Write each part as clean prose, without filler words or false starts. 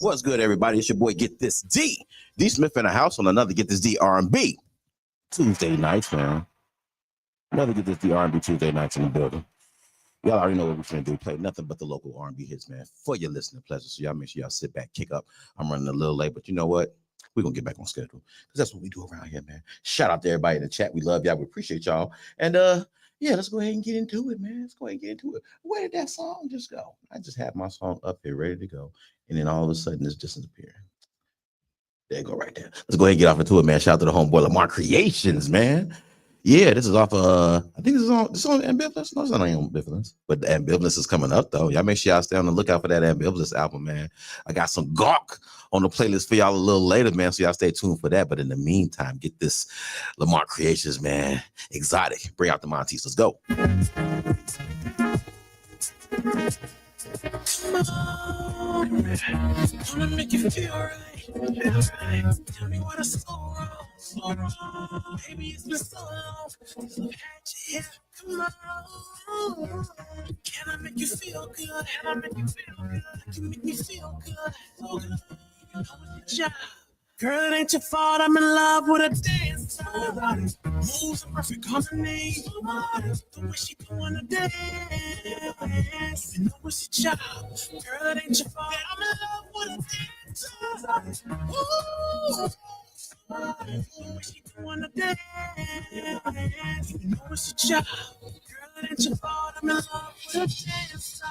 What's good, everybody? It's your boy, Get This D. D Smith in the house on another Get This D R&B Tuesday nights, man. Another Get This D R&B Tuesday nights in the building. Y'all already know what we're finna do. Play nothing but the local R&B hits, man, for your listening pleasure. So y'all make sure y'all sit back, kick up. I'm running a little late, but you know what? We're going to get back on schedule because that's what we do around here, man. Shout out to everybody in the chat. We love y'all. We appreciate y'all. And, yeah, let's go ahead and get into it, man. Let's go ahead and get into it. Where did that song just go? I just had my song up here ready to go. And then all of a sudden, it's disappearing. There you go, right there. Let's go ahead and get off into it, man. Shout out to the homeboy Lamar Creations, man. Yeah, this is off I think this is on Ambivalence. No, it's not on Ambivalence. But the Ambivalence is coming up, though. Y'all make sure y'all stay on the lookout for that Ambivalence album, man. I got some gawk on the playlist for y'all a little later, man. So y'all stay tuned for that. But in the meantime, get this Lamar Creations, man. Exotic. Bring out the Montes. Let's go. Wanna make you feel right. Tell me what is so wrong. Baby, it's been so long. Since I've had you here. Come on. Can I make you feel good? Can I make you feel good? Can you make me feel good? So good. You know it's your job. Girl, it ain't your fault. I'm in love with a dancer. Moves a perfect harmony. The way she doing the dance. You know it's your job. Girl, it ain't your fault. I'm in love with a dancer. Ooh. The way she doing the dance. You know it's your job. Girl, it ain't your fault. I'm in love with a dancer.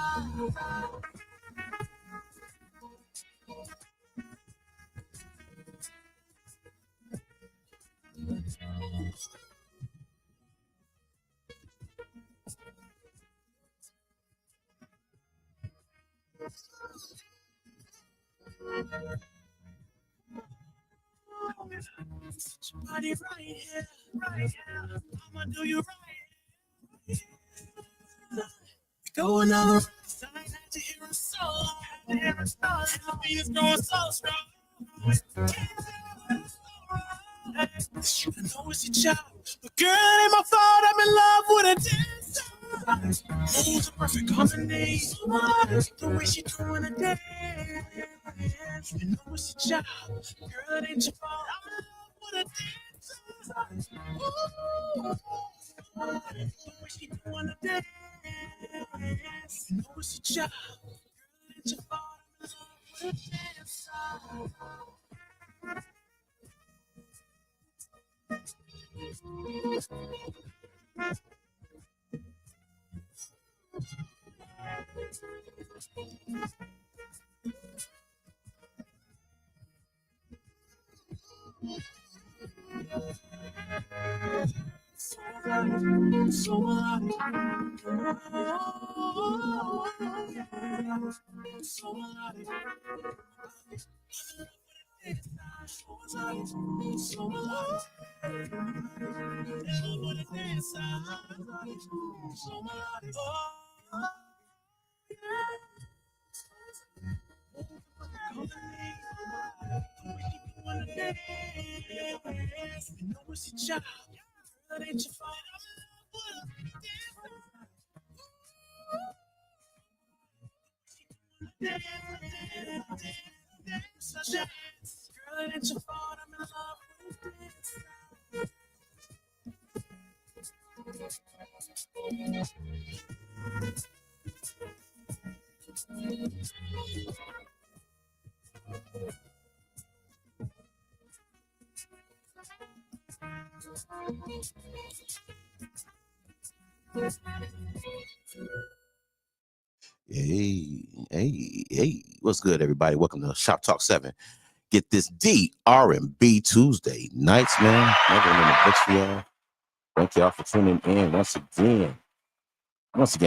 Set your body right here, right here. I'ma do you right. Go another round. I had to hear it so long. And the beat is going so strong. I know it's your job, but girl, it ain't my fault. I'm in love with a dancer. Moves a perfect harmony. The way she doing the dance. You know it's your job, girl, it ain't your fault. I'm in love with a dancer. Ooh. The way she doing the dance. You know it's your job, girl, it ain't your fault. I'm in love with a dancer. Hey, what's good, everybody? Welcome to Shop Talk 7. Get this D R&B Tuesday nights, man. Another one in the books for y'all. Thank y'all for tuning in once again.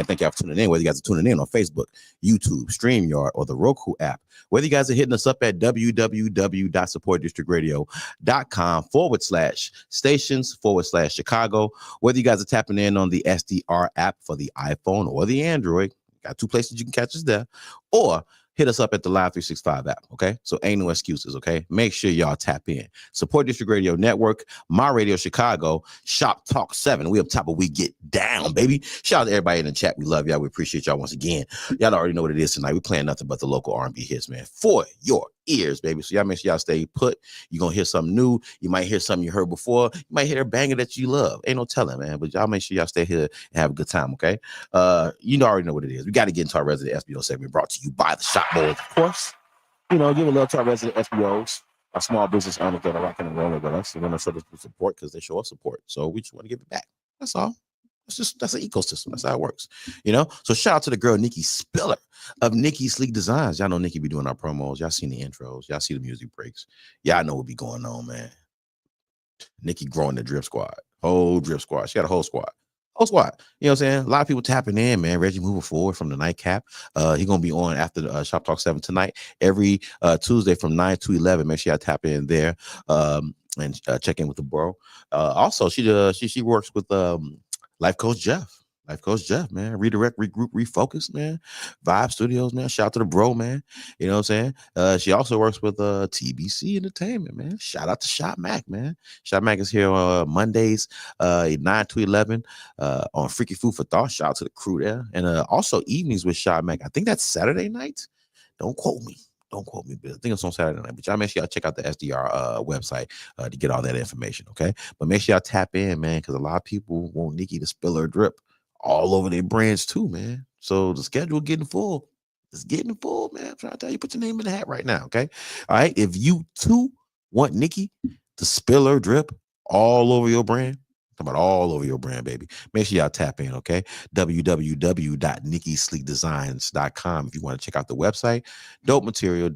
Thank y'all for tuning in, whether you guys are tuning in on Facebook, YouTube, StreamYard, or the Roku app. Whether you guys are hitting us up at www.supportdistrictradio.com/stations/Chicago. Whether you guys are tapping in on the SDR app for the iPhone or the Android. Got two places you can catch us there. Or hit us up at the Live 365 app, okay? So ain't no excuses, okay? Make sure y'all tap in. Support District Radio Network, My Radio Chicago, Shop Talk 7. We up top, but we get down, baby. Shout out to everybody in the chat. We love y'all. We appreciate y'all once again. Y'all already know what it is tonight. We playing nothing but the local R&B hits, man, for your ears, baby. So y'all make sure y'all stay put. You're going to hear something new. You might hear something you heard before. You might hear a banger that you love. Ain't no telling, man. But y'all make sure y'all stay here and have a good time, okay? You already know what it is. We got to get into our resident SBO segment brought to you by the Shop Boys, of course. Give a love to our resident SBOs, our small business owners that are rocking and rolling with us. We want to show them support because they show us support. So we just want to give it back. That's all. That's an ecosystem. That's how it works. So shout out to the girl Nikki Spiller of Nikki Sleek Designs. Y'all know Nikki be doing our promos. Y'all seen the intros. Y'all see the music breaks. Y'all know what be going on, man. Nikki growing the drip squad. Whole drip squad. She got a whole squad. You know what I'm saying? A lot of people tapping in, man. Reggie moving forward from the nightcap. He's going to be on after the Shop Talk 7 tonight. Every Tuesday from 9 to 11. Make sure y'all tap in there and check in with the bro. Also, she works with Life Coach Jeff. Life Coach Jeff, man. Redirect, regroup, refocus, man. Vibe Studios, man. Shout out to the bro, man. You know what I'm saying? She also works with TBC Entertainment, man. Shout out to Shop Mac, man. Shop Mac is here Mondays, 9 to 11 on Freaky Food for Thought. Shout out to the crew there. And also evenings with Shop Mac. I think that's Saturday night. Don't quote me. But I think it's on Saturday night. But y'all make sure y'all check out the SDR website to get all that information, okay? But make sure y'all tap in, man, because a lot of people want Nikki to spill her drip all over their brands too, man. So the schedule getting full. It's getting full, man. I'm trying to tell you, put your name in the hat right now, okay? All right. If you too want Nikki to spill her drip all over your brand, talking about all over your brand, baby, make sure y'all tap in, okay? www.nikkisleekdesigns.com if you want to check out the website. Dope material.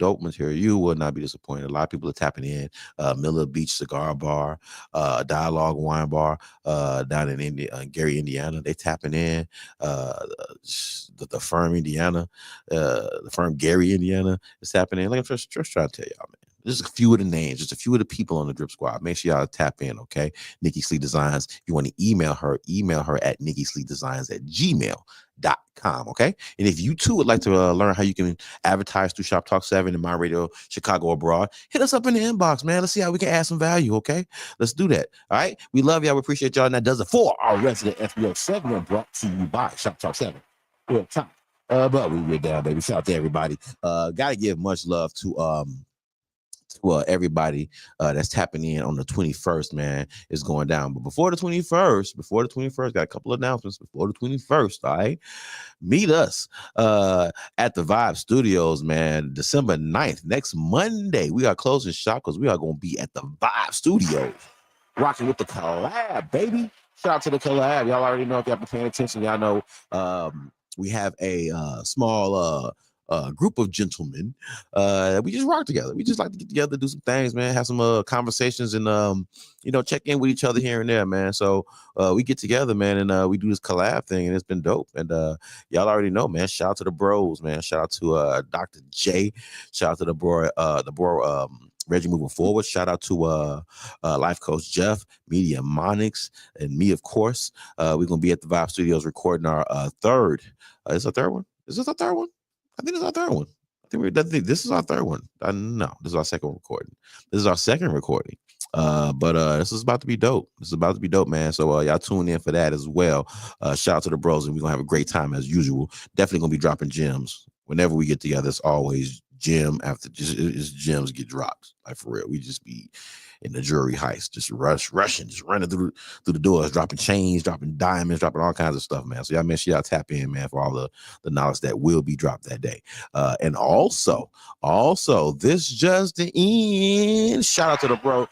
You will not be disappointed. A lot of people are tapping in. Miller Beach Cigar Bar, Dialogue Wine Bar down in Gary, Indiana. They tapping in. The firm Indiana, the firm Gary, Indiana is happening. Like I'm just trying to tell y'all, man. Just a few of the names, just a few of the people on the Drip Squad. Make sure y'all tap in, okay? Nikki Sleek Designs. If you want to email her at nikkisleekdesigns@gmail.com, okay? And if you too would like to learn how you can advertise through Shop Talk 7 and My Radio Chicago Abroad, hit us up in the inbox, man. Let's see how we can add some value, okay? Let's do that, all right? We love y'all. We appreciate y'all. And that does it for our resident FBO segment brought to you by Shop Talk 7. We're up top. But we get down, baby. Shout out to everybody. Gotta give much love to everybody that's tapping in on the 21st, man. Is going down. But before the 21st, got a couple of announcements before the 21st, all right? Meet us at the Vibe Studios, man, December 9th, next Monday. We are closing shop because we are going to be at the Vibe Studios, rocking with the collab, baby. Shout out to the collab. Y'all already know if y'all been paying attention. Y'all know we have a small group of gentlemen we just rock together. We just like to get together, do some things, man, have some conversations and check in with each other here and there, man. So we get together, man, and we do this collab thing, and it's been dope. And y'all already know, man. Shout out to the bros, man. Shout out to Dr. J. Shout out to the bro Reggie moving forward. Shout out to Life Coach Jeff, Media Monix, and me, of course. We're gonna be at the Vibe Studios recording our third. Is our third one? Is this our third one? I think it's our third one. I think this is our third one. No, this is our second recording. This is our second recording. But this is about to be dope. This is about to be dope, man. So y'all tune in for that as well. Shout out to the bros, and we're gonna have a great time as usual. Definitely gonna be dropping gems whenever we get together. It's always gem after just gems get dropped. Like for real, we just be in the jewelry heist, just rushing, just running through the doors, dropping chains, dropping diamonds, dropping all kinds of stuff, man. So y'all make sure y'all tap in, man, for all the knowledge that will be dropped that day. And also, this just the end. Shout out to the bro,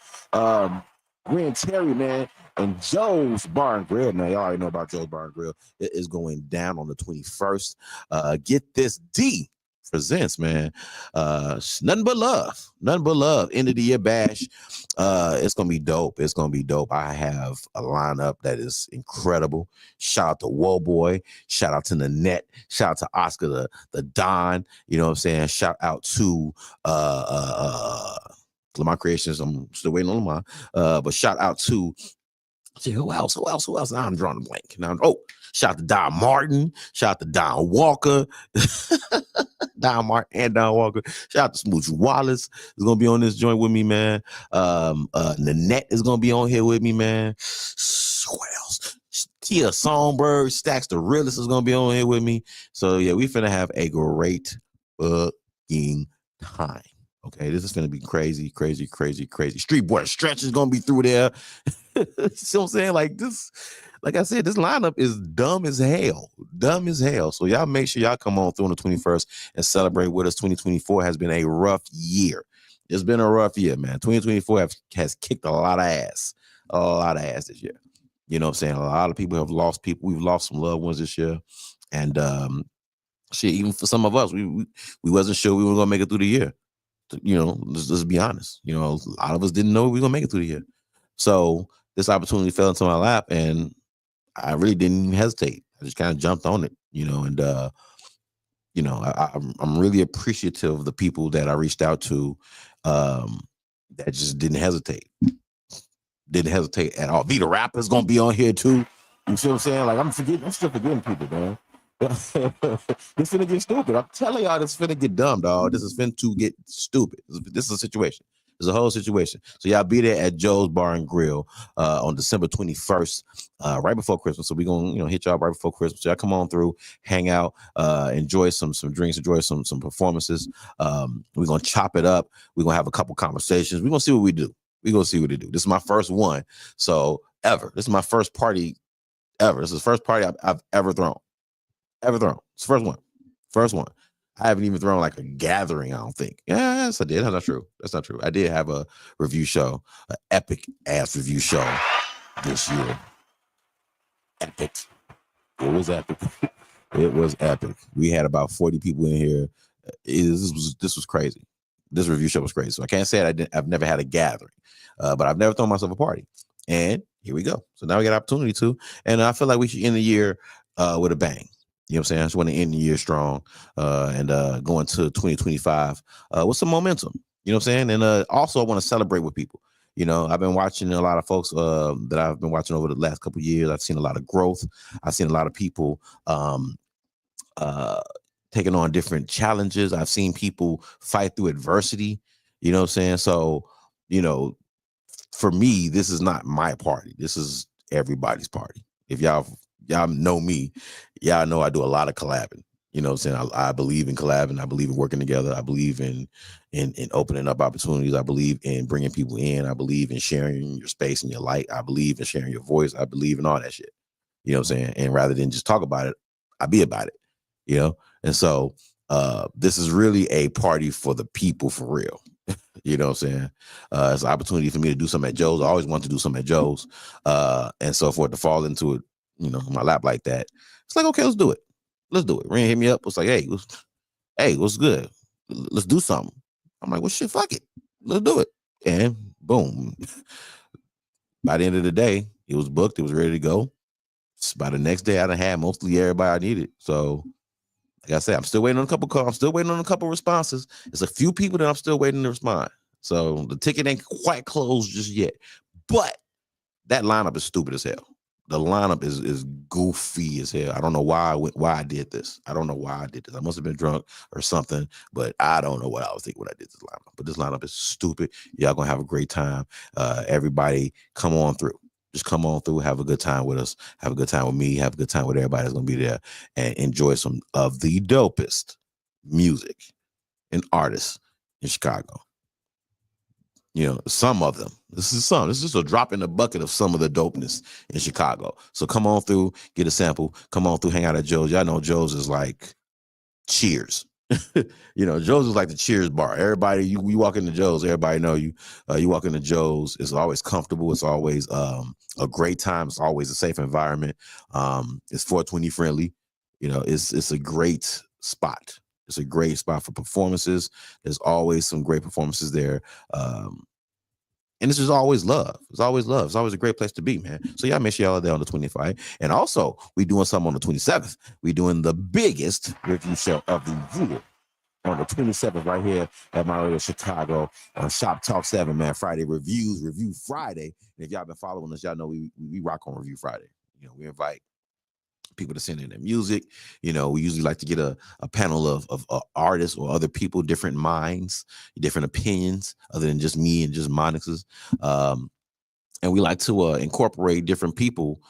Green Terry, man, and Joe's Bar and Grill. Now, y'all already know about Joe's Bar and Grill. It is going down on the 21st. Get this D presents, man. Nothing but love. End of the year bash. It's gonna be dope. I have a lineup that is incredible. Shout out to Whoa Boy. Shout out to Nanette. Shout out to Oscar the Don. You know what I'm saying? Shout out to Lamar Creations. I'm still waiting on Lamar. But shout out to who else? Now I'm drawing a blank. Shout out to Don Martin. Shout out to Don Walker. Don Martin and Don Walker. Shout out to Smooch Wallace is gonna be on this joint with me, man. Nanette is gonna be on here with me, man. What else? Tia Songbird, Stacks the Realist is gonna be on here with me. So yeah, we finna have a great fucking time. Okay, this is gonna be crazy, crazy, crazy, crazy. Street Boy Stretch is gonna be through there. See what I'm saying? Like this, like I said, this lineup is dumb as hell. Dumb as hell. So y'all make sure y'all come on through on the 21st and celebrate with us. 2024 has been a rough year. It's been a rough year, man. 2024 has kicked a lot of ass. A lot of ass this year. You know what I'm saying? A lot of people have lost people. We've lost some loved ones this year. And shit, even for some of us, we wasn't sure we were gonna make it through the year. You know, let's be honest. You know, a lot of us didn't know we were gonna make it through the year. So this opportunity fell into my lap, and I really didn't even hesitate. I just kind of jumped on it, you know, and you know, I'm really appreciative of the people that I reached out to that just didn't hesitate. Didn't hesitate at all. Be the Rapper's gonna be on here too. You see what I'm saying? Like I'm still forgetting people, man. This finna get stupid. I'm telling y'all, this finna get dumb, dog. This is finna to get stupid. This is a situation. It's a whole situation. So y'all be there at Joe's Bar and Grill on December 21st, right before Christmas. So we gonna hit y'all right before Christmas. Y'all come on through, hang out, enjoy some drinks, enjoy some performances. We're gonna chop it up. We're gonna have a couple conversations. We're gonna see what we do. We're gonna see what they do. This is my first one. So ever. This is my first party ever. This is the first party I've ever thrown. Ever thrown. It's the first one. First one. I haven't even thrown like a gathering, I don't think. Yes, I did. That's not true. That's not true. I did have a review show, an epic ass review show this year. Epic. It was epic. It was epic. We had about 40 people in here. This was crazy. This review show was crazy. So I can't say I've never had a gathering, but I've never thrown myself a party. And here we go. So now we got opportunity to. And I feel like we should end the year with a bang. You know what I'm saying? I just want to end the year strong and go into 2025 with some momentum. You know what I'm saying? And also I want to celebrate with people. You know, I've been watching a lot of folks that I've been watching over the last couple of years. I've seen a lot of growth. I've seen a lot of people taking on different challenges. I've seen people fight through adversity. You know what I'm saying? So, you know, for me, this is not my party. This is everybody's party. If y'all know me, y'all know I do a lot of collabing. You know what I'm saying? I believe in collabing. I believe in working together. I believe in opening up opportunities. I believe in bringing people in. I believe in sharing your space and your light. I believe in sharing your voice. I believe in all that shit. You know what I'm saying? And rather than just talk about it, I be about it. You know? And so this is really a party for the people for real. You know what I'm saying? It's an opportunity for me to do something at Joe's. I always want to do something at Joe's. And so for it to fall into it, you know, my lap like that, it's like, okay, let's do it. Let's do it. Rain hit me up. It's like, hey, what's good? Let's do something. I'm like, well, shit, fuck it. Let's do it. And boom. By the end of the day, it was booked. It was ready to go. By the next day, I done had mostly everybody I needed. So, like I said, I'm still waiting on a couple calls. I'm still waiting on a couple responses. There's a few people that I'm still waiting to respond. So the ticket ain't quite closed just yet. But that lineup is stupid as hell. The lineup is goofy as hell. I don't know why I did this. I don't know why I did this. I must have been drunk or something, but I don't know what I was thinking when I did this lineup. But this lineup is stupid. Y'all gonna have a great time. Everybody come on through. Just come on through, have a good time with us, have a good time with me, have a good time with everybody that's gonna be there, and enjoy some of the dopest music and artists in Chicago. You know, some of them. This is just a drop in the bucket of some of the dopeness in Chicago. So come on through, get a sample, come on through, hang out at Joe's. Y'all know Joe's is like Cheers. You know, Joe's is like the Cheers bar. Everybody, you walk into Joe's, everybody know you. You walk into Joe's, it's always comfortable. It's always a great time. It's always a safe environment. It's 420 friendly. You know, it's a great spot. It's a great spot for performances. There's always some great performances there. And it's just always love. It's always love. It's always a great place to be, man. So y'all make sure y'all are there on the 25th. And also, we doing something on the 27th. We doing the biggest review show of the year on the 27th right here at my radio Chicago on Shop Talk 7, man. Friday reviews, Review Friday. And if y'all been following us, y'all know we rock on Review Friday. You know, we invite people to send in their music. You know, we usually like to get a panel of artists or other people, different minds, different opinions, other than just me and just Monix's. And we like to incorporate different people,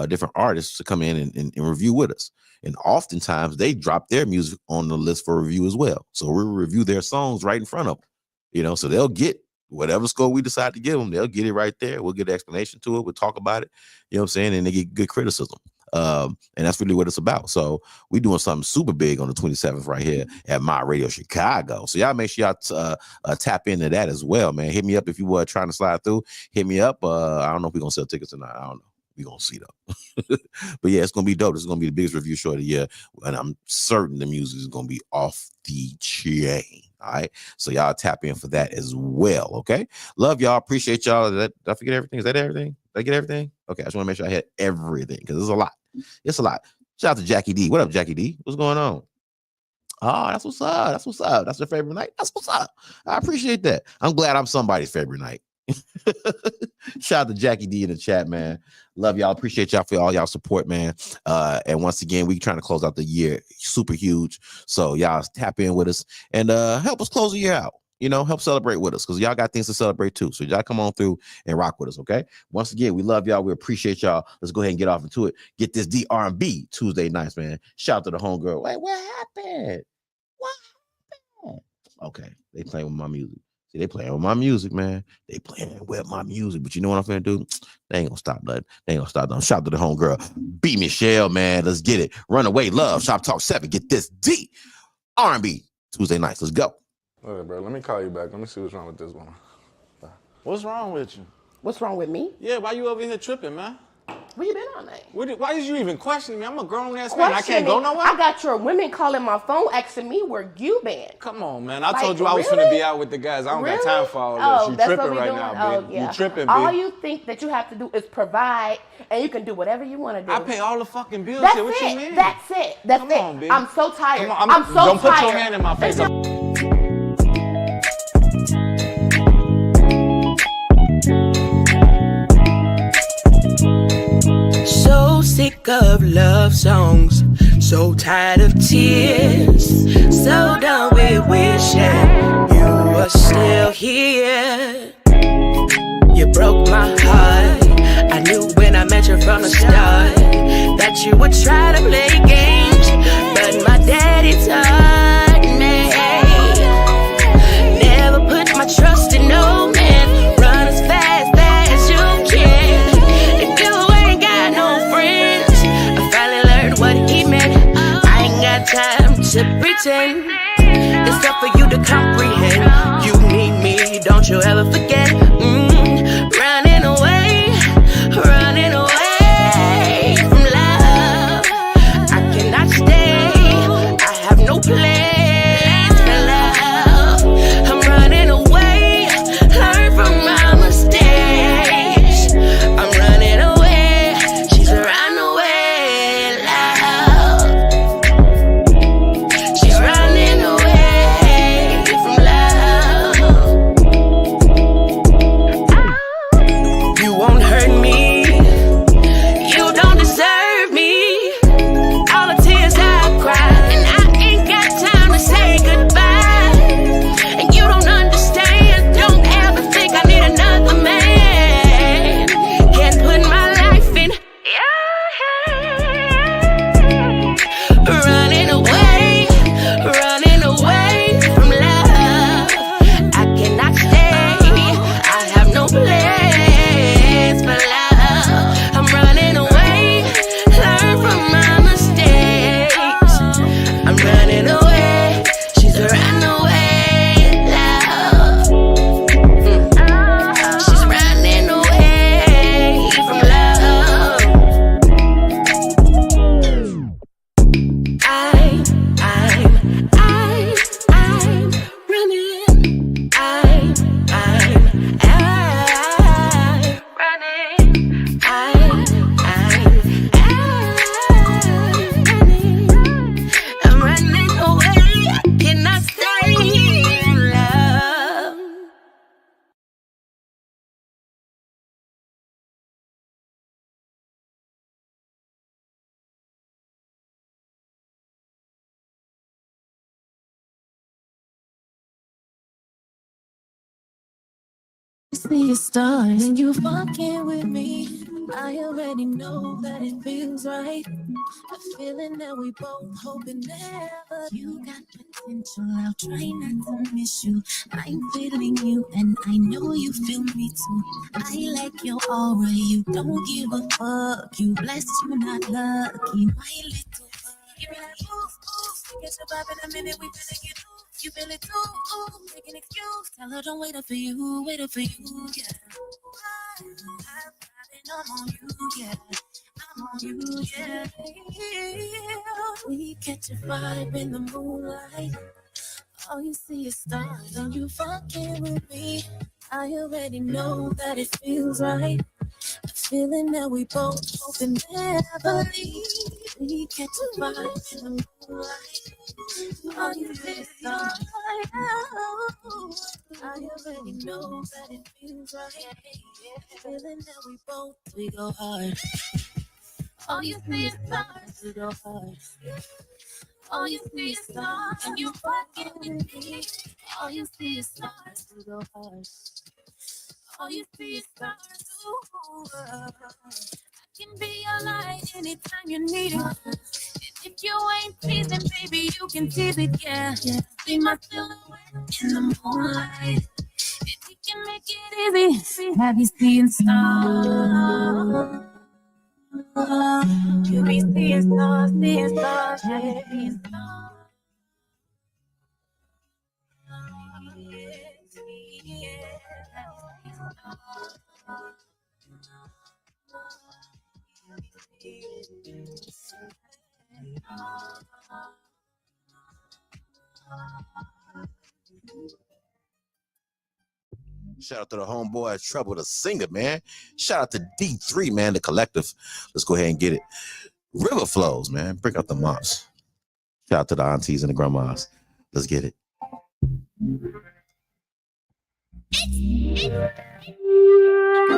different artists to come in and review with us. And oftentimes they drop their music on the list for review as well. So we'll review their songs right in front of them, you know, so they'll get whatever score we decide to give them. They'll get it right there. We'll get an explanation to it. We'll talk about it, you know what I'm saying? And they get good criticism. And that's really what it's about. So we're doing something super big on the 27th right here at My Radio Chicago. So y'all make sure y'all tap into that as well, man. Hit me up if you were trying to slide through. Hit me up. I don't know if we're going to sell tickets tonight. I don't know. We're going to see though. But yeah, it's going to be dope. This is going to be the biggest review show of the year. And I'm certain the music is going to be off the chain. All right. So y'all tap in for that as well. Okay. Love y'all. Appreciate y'all. Did I forget everything? Is that everything? Did I get everything? Okay. I just want to make sure I hit everything because there's a lot. It's a lot. Shout out to Jackie D. What up, Jackie D? What's going on? Oh, that's what's up. That's what's up. That's your favorite night. That's what's up. I appreciate that. I'm glad I'm somebody's favorite night. Shout out to Jackie D in the chat, man. Love y'all. Appreciate y'all for all y'all support, man. And once again, we trying to close out the year super huge. So y'all tap in with us and help us close the year out. You know, help celebrate with us because y'all got things to celebrate too. So y'all come on through and rock with us, okay? Once again, we love y'all. We appreciate y'all. Let's go ahead and get off into it. Get this D-R&B Tuesday nights, man. Shout out to the homegirl. Wait, what happened? What happened? Okay, they playing with my music. See, they playing with my music, man. They playing with my music. But you know what I'm finna do? They ain't gonna stop nothing. They ain't gonna stop nothing. Shout out to the homegirl. B. Michelle, man. Let's get it. Runaway Love. Shoptalk 7. Get this D-R&B Tuesday nights. Let's go. All right, bro, let me call you back. Let me see what's wrong with this one. What's wrong with you? What's wrong with me? Yeah, why you over here tripping, man? Where you been all night? Why did you even question me? I'm a grown-ass man. I can't go nowhere? I got your women calling my phone asking me where you been. Come on, man. I told you I was finna be out with the guys. I don't got time for all this. You tripping right now, bitch. Yeah. You tripping, bitch. All you think that you have to do is provide, and you can do whatever you want to do. I pay all the fucking bills. That's here. What it. you mean? That's it. That's Come it. on, bitch. I'm so tired. Come on, I'm so don't tired. Put your hand in my face. So sick of love songs, so tired of tears, so done with wishing you were still here. You broke my heart. I knew when I met you from the start that you would try to play games, but my daddy taught me never put my trust in no man. Run as fast as you can. If you ain't got no friends, I finally learned what he meant. I ain't got time to pretend. It's up for you to comprehend. You need me, don't you ever forget. Running away from love. I cannot stay. I have no plans for love. I'm running away. Learn from my mistakes. I'm running away. She's a runaway love. She's running away from love. See a star and you fucking with me. I already know that it feels right. A feeling that we both hoping never. You got potential, I'll try not to miss you. I'm feeling you and I know you feel me too. I like your aura, you don't give a fuck. You blessed, you not lucky, my little bug. You be like, ooh, ooh, get your vibe in a minute, we finna get ooh. You feel it too, ooh, make an excuse. Tell her don't wait up for you, yeah. I'm on you, yeah. I'm on you, yeah. We catch a vibe in the moonlight. All you see is stars and you fucking with me. I already know that it feels right. A feeling that we both hope and never leave. We catch a vibe in the moonlight. All you see is stars. I already know that it feels right. Feeling that we go hard. All you see is stars, we go hard. All you see is stars, and you fucking with me. All you see is stars, we go hard. All you see is stars, ooh. I can be your light anytime you need it. And if you ain't teasing, baby, you can tease it, yeah. See my silhouette in the moonlight. If you can make it easy, have you seen stars? You be seeing stars, have you seen stars? Shout out to the homeboy Trouble the singer, man. Shout out to D3, man, the collective. Let's go ahead and get it. River flows, man. Bring out the moms. Shout out to the aunties and the grandmas. Let's get it.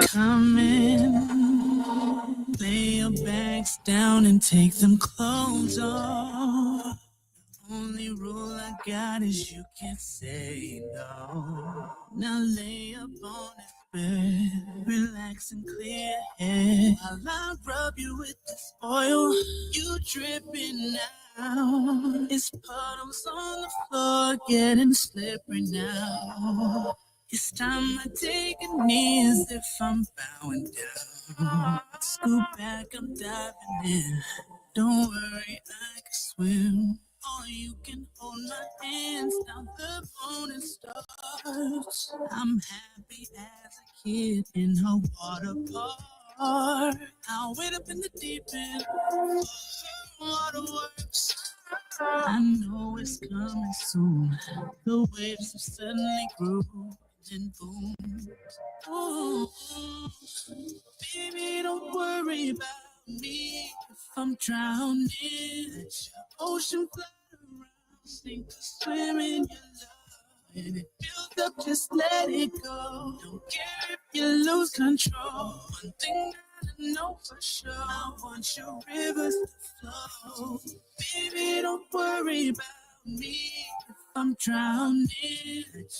Come in, lay your bags down and take them clothes off. Only rule I got is you can't say no. Now lay up on this bed, relax and clear head. While I rub you with this oil, you dripping now. It's puddles on the floor, getting slippery now. It's time I take a knee as if I'm bowing down. Scoop back, I'm diving in. Don't worry, I can swim. Or you can hold my hands down the bone and starts. I'm happy as a kid in a water park. I'll wait up in the deep end. Waterworks. I know it's coming soon. The waves have suddenly grew and boom. Ooh, baby, don't worry about me if I'm drowning. Let your ocean flood around, sink or swim in your love. And it builds up, just let it go. Don't care if you lose control. One thing I know for sure, I want your rivers to flow. Baby, don't worry about me if I'm drowning. Let your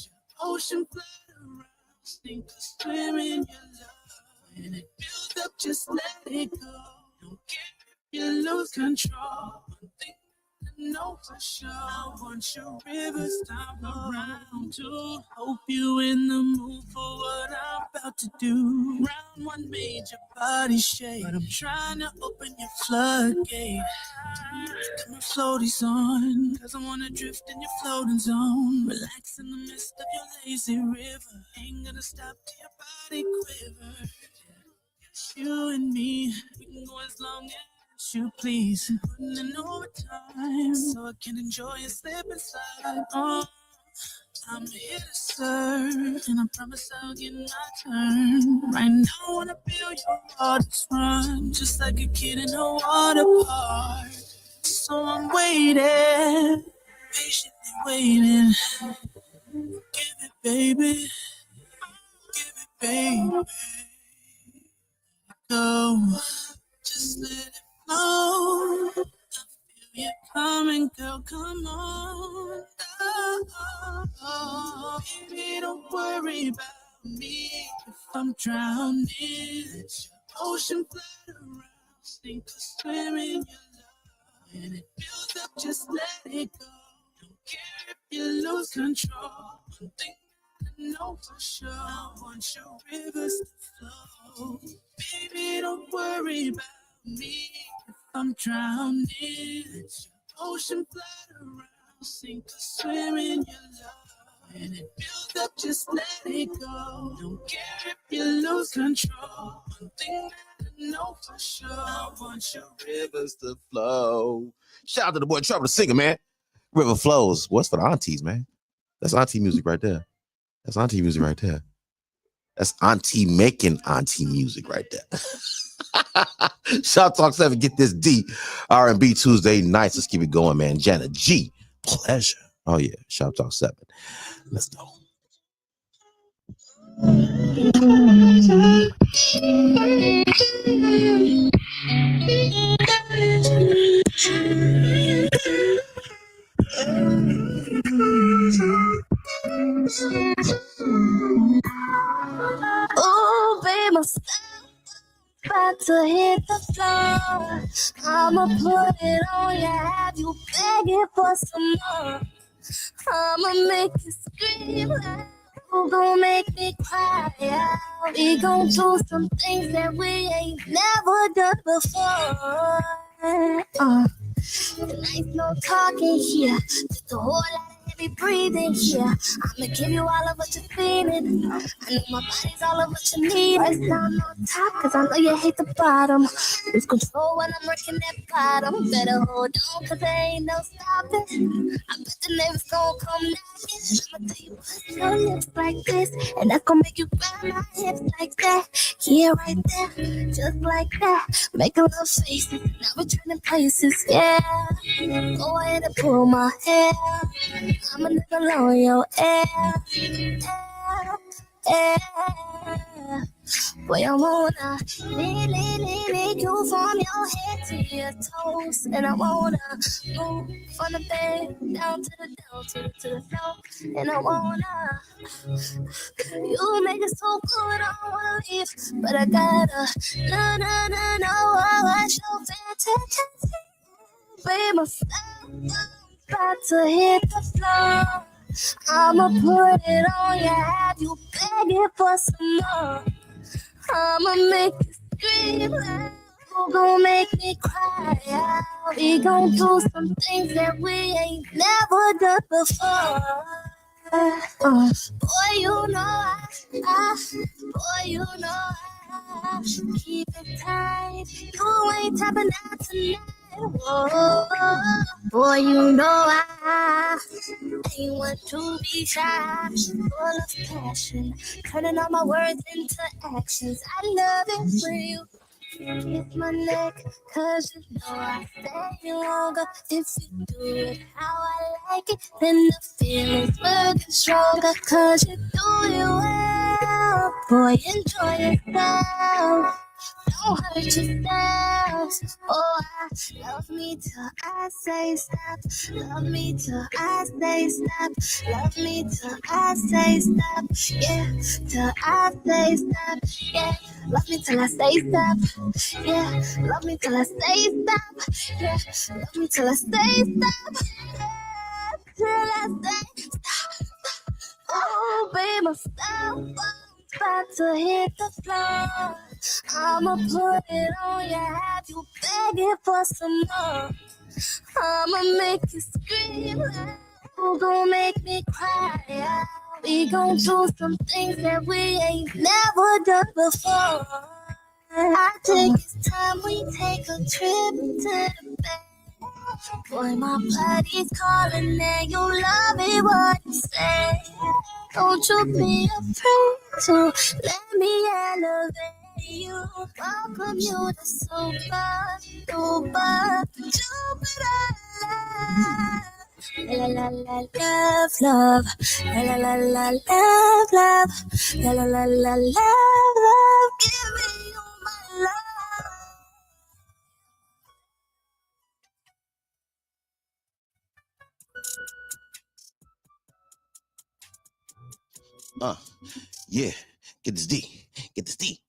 ocean flood around, sink or swim in your love. And it builds up, just let it go. Don't care if you lose control. One thing I know for sure, I want your rivers stop around to hope you in the mood for what I'm about to do. Round one made your body shake, but I'm trying to open your floodgate. Got my floaties on, cause I wanna drift in your floating zone. Relax in the midst of your lazy river. Ain't gonna stop till your body quiver. It's you and me, we can go as long as you please. Putting in overtime so I can enjoy and slip inside. Oh, I'm here to serve, and I promise I'll get my turn. Right now, I wanna feel your waters run, just like a kid in a water park. So I'm waiting, patiently waiting. Give it, baby, give it, baby. Go, just let it flow. You're coming, girl, come on. Oh, oh, oh. Baby, don't worry about me drowning. Ocean flood around, sink or swim in your love. And it builds up, just let it go. Don't care if you lose control. One thing I know for sure, I want your rivers to flow. Baby, don't worry about me if I'm drowning. Ocean flood around, sink or swim in your love. And it builds up, just let it go. Don't care if you lose control. One thing that I know for sure, I want your rivers to flow. Shout out to the boy Trouble the Singer, man. River flows. What's for the aunties, man? That's auntie music right there. That's auntie music right there. That's auntie making auntie music right there. Shoptalk 7, get this D. R&B Tuesday nights. Let's keep it going, man. Janet G. Pleasure. Oh, yeah. Shoptalk 7. Let's go. Oh, babe, my style about to hit the floor. I'ma put it on you, have you begging for some more. I'ma make you scream loud. You gon' make me cry out. We gon' do some things that we ain't never done before. Tonight's no talking here, just a whole lot of heavy breathing here. I'ma give you all of what you're feeling. I know my body's all of what you need. First down on top, cause I know you hate the bottom. Lose control when I'm working that bottom. Better hold on, cause there ain't no stopping. I bet the neighbors gon' come knocking. I'ma tell you what, your lips like this, and that's gon' make you grab my hips like that. Yeah, right there, just like that. Make a little face, now we're trading places, yeah. Go ahead and pull my hair. I'ma never lower your air. Boy, I wanna lick you from your head to your toes. And I wanna move from the bed down to the floor. And I wanna, you make it so good, I don't wanna leave. But I gotta, no, what's your fantasy? Babe, my style about to hit the floor. I'ma put it on you, have you begging for some more. I'ma make you scream loud. You gon' make me cry out. We gon' do some things that we ain't never done before. Boy, you know boy, you know I keep it tight. You ain't tapping out tonight. Whoa, boy, you know I ain't one to be shy. Full of passion, turning all my words into actions. I love it when you kiss my neck, cause you know I stay longer. If you do it how I like it, then the feeling's working stronger. Cause you do it well, boy, enjoy yourself. Don't hurt yourself. Oh, love me till I say stop. Love me till I say stop. Love me till I say stop. Yeah, till I say stop. Yeah, love me till I say stop. Yeah, love me till I say stop. Yeah, love me till I say stop. Yeah, till I say stop. Oh, baby, stop. About to hit the floor. I'ma put it on you, have you begging for some more. I'ma make you scream loud. You gon' make me cry out. We gon' do some things that we ain't never done before. I think it's time we take a trip to the bed. Boy, my body's calling and you love it what you say. Don't you be afraid to let me elevate you. Welcome you to super Jupiter. La la la love, la la la love, la la la love, give me you my love. Yeah, get this D. Get this D.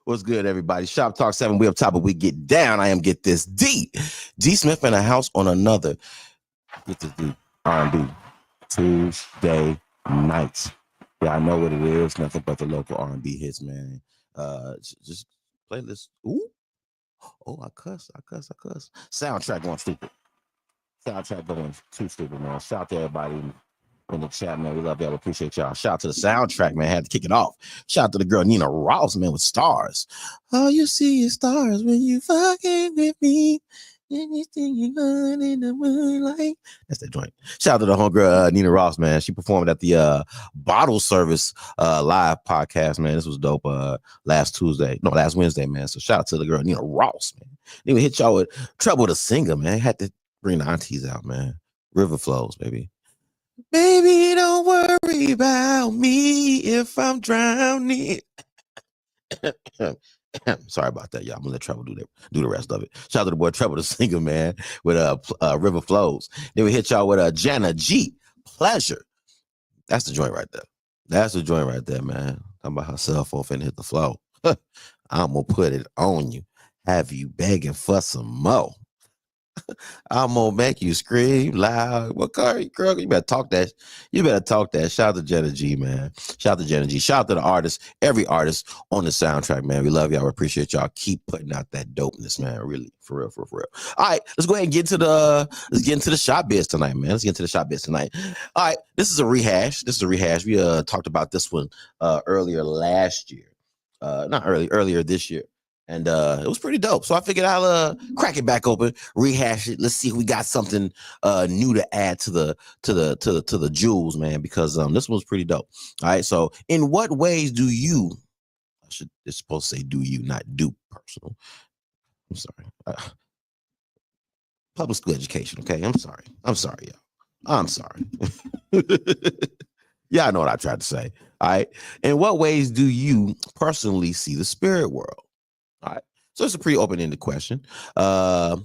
What's good, everybody? Shop Talk 7. We up top, but we get down. I am Get This D. D Smith in the house on another Get This D R&B Tuesday nights. Yeah, I know what it is. Nothing but the local R&B hits, man. Just play this. Ooh. Oh, I cuss. Soundtrack going stupid. Soundtrack going too stupid, man. Shout out to everybody in the chat, man. We love y'all. We appreciate y'all. Shout out to the soundtrack, man. Had to kick it off. Shout out to the girl Nina Ross, man, with Stars. All you see is stars when you fucking with me. Anything you learn in the moonlight. That's that joint. Shout out to the homegirl Nina Ross, man. She performed at the Bottle Service live podcast, man. This was dope. Last Wednesday, man. So shout out to the girl Nina Ross, man. Then we hit y'all with Trouble the Singer, man. Had to bring the aunties out, man. River flows, baby. Baby, don't worry about me if I'm drowning. Sorry about that, y'all. I'm gonna let Trevor do the rest of it. Shout out to the boy Trevor the Singer, man, with River Flows. Then we hit y'all with Jana G, Pleasure. That's the joint right there. Man. Talking about her cell phone finna hit the flow. I'm gonna put it on you. Have you begging for some more? I'm gonna make you scream loud. Well, girl, you better talk that. Shout out to Jenna G, man. Shout out to Jenna G. Shout out to the artists, every artist on the soundtrack, man. We love y'all. We appreciate y'all. Keep putting out that dopeness, man. Really, for real. All right, let's go ahead and get into the shop biz tonight, man. All right, this is a rehash. We talked about this one earlier last year. Earlier this year. And it was pretty dope. So I figured I'll crack it back open, rehash it. Let's see if we got something new to add to the jewels, man, because this one's pretty dope. All right. So in what ways do you, it's supposed to say do you, not do personal. I'm sorry. Public school education, okay? I'm sorry, y'all. I'm sorry. Yeah, I know what I tried to say. All right. In what ways do you personally see the spirit world? All right. So it's a pretty open-ended question. Not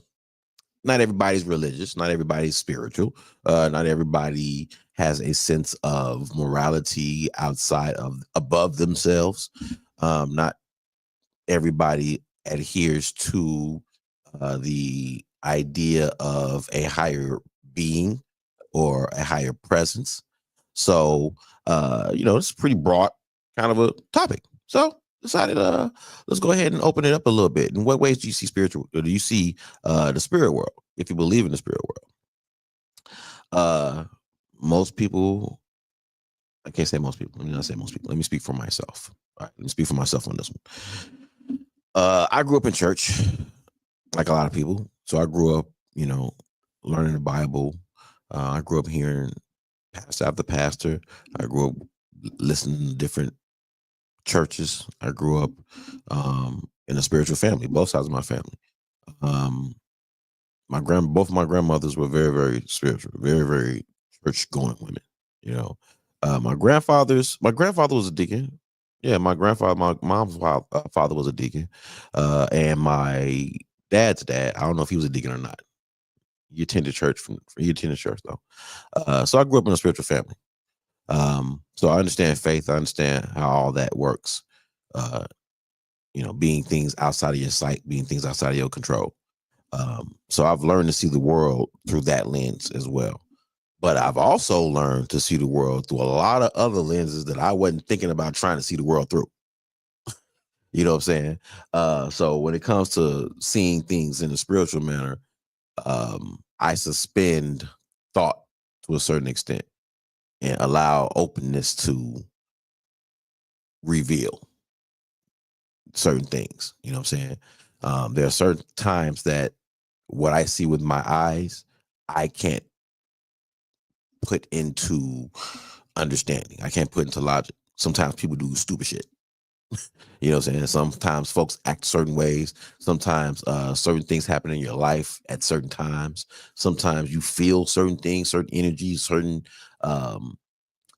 everybody's religious. Not everybody's spiritual. Not everybody has a sense of morality above themselves. Not everybody adheres to the idea of a higher being or a higher presence. So, it's a pretty broad kind of a topic. So decided, let's go ahead and open it up a little bit. In what ways do you see do you see the spirit world, if you believe in the spirit world? Most people, I can't say most people. Let me not say most people. Let me speak for myself. All right, let me speak for myself on this one. I grew up in church, like a lot of people. So I grew up, learning the Bible. I grew up hearing pastor after pastor. I grew up listening to different churches. I grew up in a spiritual family, both sides of my family. Both of my grandmothers were very, very spiritual, very, very church-going women. My grandfather was a deacon. Yeah, my mom's father was a deacon, and my dad's dad, I don't know if he was a deacon or not. He attended church though. So I grew up in a spiritual family. So I understand faith. I understand how all that works. Being things outside of your sight, being things outside of your control. So I've learned to see the world through that lens as well. But I've also learned to see the world through a lot of other lenses that I wasn't thinking about trying to see the world through. You know what I'm saying? So when it comes to seeing things in a spiritual manner, I suspend thought to a certain extent and allow openness to reveal certain things. You know what I'm saying? There are certain times that what I see with my eyes, I can't put into understanding. I can't put into logic. Sometimes people do stupid shit. You know what I'm saying? Sometimes folks act certain ways. Sometimes certain things happen in your life at certain times. Sometimes you feel certain things, certain energies,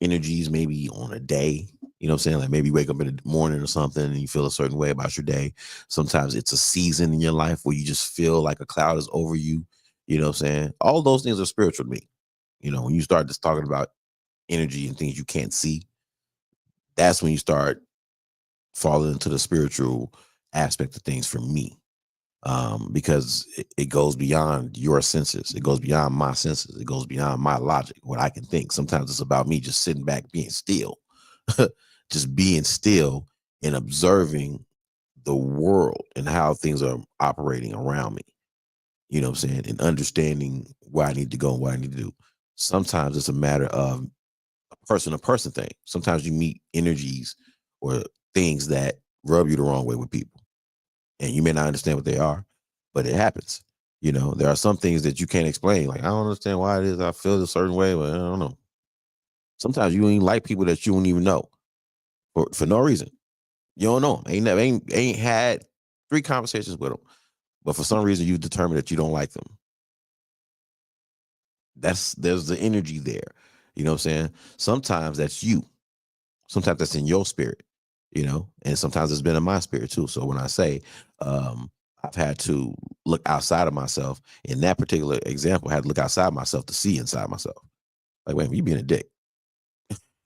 energies maybe on a day. You know what I'm saying? Like maybe you wake up in the morning or something and you feel a certain way about your day. Sometimes it's a season in your life where you just feel like a cloud is over you. You know what I'm saying? All those things are spiritual to me. When you start just talking about energy and things you can't see, that's when you start falling into the spiritual aspect of things for me. Because it goes beyond your senses. It goes beyond my senses. It goes beyond my logic, what I can think. Sometimes it's about me just sitting back, being still, just being still and observing the world and how things are operating around me. You know what I'm saying? And understanding where I need to go and what I need to do. Sometimes it's a matter of a person to person thing. Sometimes you meet energies or things that rub you the wrong way with people. And you may not understand what they are, but it happens. You know, there are some things that you can't explain. Like, I don't understand why it is I feel a certain way, but I don't know. Sometimes you don't even like people that you don't even know for no reason. You don't know. Ain't had 3 conversations with them, but for some reason you determine that you don't like them. There's the energy there. You know what I'm saying? Sometimes that's you. Sometimes that's in your spirit, you know, and sometimes it's been in my spirit too. So when I say I've had to look outside of myself, in that particular example, I had to look outside myself to see inside myself. Like, wait, you being a dick.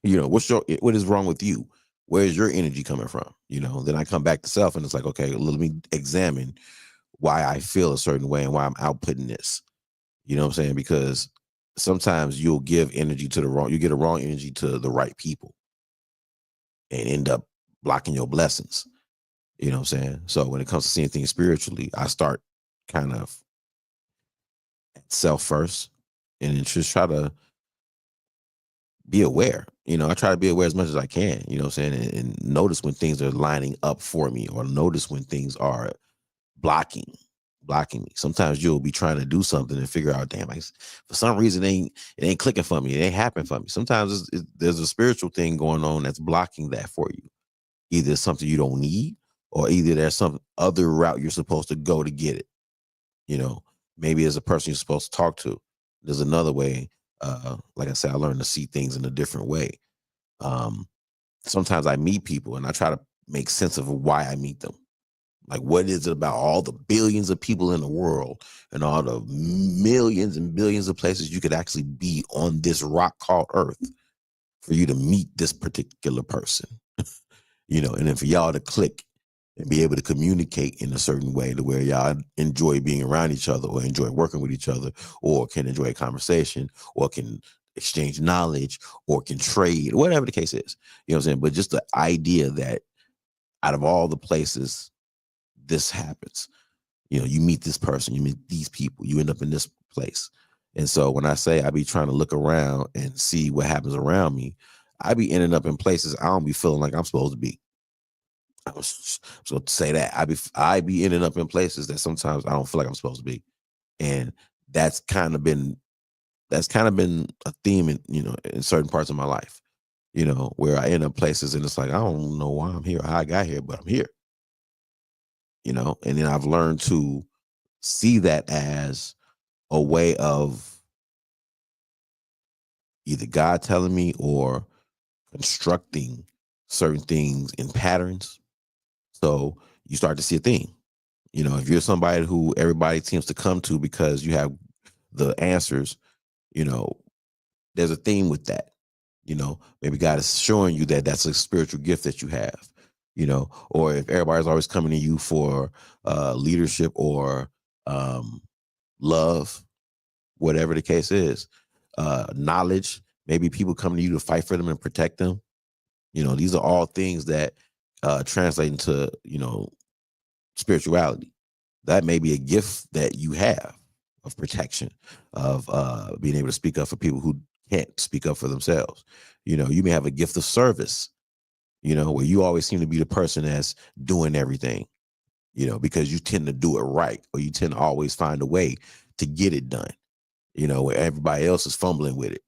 You know, what is wrong with you? Where's your energy coming from? You know, then I come back to self and it's like, okay, let me examine why I feel a certain way and why I'm outputting this. You know what I'm saying? Because sometimes you'll give energy to you get a wrong energy to the right people and end up blocking your blessings. You know what I'm saying? So when it comes to seeing things spiritually, I start kind of self first and just try to be aware. You know, I try to be aware as much as I can, you know what I'm saying? And notice when things are lining up for me or notice when things are blocking me. Sometimes you'll be trying to do something and figure out, damn, for some reason it ain't clicking for me. It ain't happening for me. Sometimes there's a spiritual thing going on that's blocking that for you. Either it's something you don't need or either there's some other route you're supposed to go to get it. You know, maybe as a person you're supposed to talk to. There's another way. Like I said, I learned to see things in a different way. Sometimes I meet people and I try to make sense of why I meet them. Like, what is it about all the billions of people in the world and all the millions and billions of places you could actually be on this rock called Earth for you to meet this particular person? You know, and then for y'all to click and be able to communicate in a certain way to where y'all enjoy being around each other or enjoy working with each other or can enjoy a conversation or can exchange knowledge or can trade, whatever the case is. You know what I'm saying? But just the idea that out of all the places this happens, you know, you meet this person, you meet these people, you end up in this place. And so when I say I be trying to look around and see what happens around me, I be ending up in places I don't be feeling like I'm supposed to be. I was going to say that I be ending up in places that sometimes I don't feel like I'm supposed to be, and that's kind of been a theme in, you know, in certain parts of my life, you know, where I end up places and it's like I don't know why I'm here or how I got here, but I'm here, you know, and then I've learned to see that as a way of either God telling me or constructing certain things in patterns. So you start to see a theme. You know, if you're somebody who everybody seems to come to because you have the answers, you know, there's a theme with that. You know, maybe God is showing you that that's a spiritual gift that you have, you know, or if everybody's always coming to you for leadership or love, whatever the case is, knowledge, maybe people come to you to fight for them and protect them. You know, these are all things that translate into, you know, spirituality. That may be a gift that you have of protection, of being able to speak up for people who can't speak up for themselves. You know, you may have a gift of service, you know, where you always seem to be the person that's doing everything, you know, because you tend to do it right, or you tend to always find a way to get it done, you know, where everybody else is fumbling with it.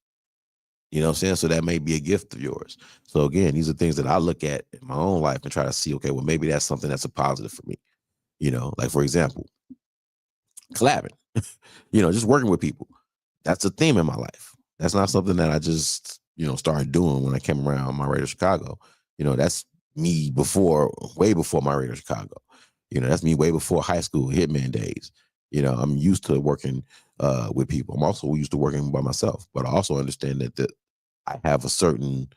You know what I'm saying? So that may be a gift of yours. So again, these are things that I look at in my own life and try to see, okay, well, maybe that's something that's a positive for me. You know, like for example, collabing, you know, just working with people. That's a theme in my life. That's not something that I just, you know, started doing when I came around my Radio Chicago. You know, that's me way before my Radio Chicago. You know, that's me way before high school hitman days. You know, I'm used to working with people. I'm also used to working by myself, but I also understand that I have a certain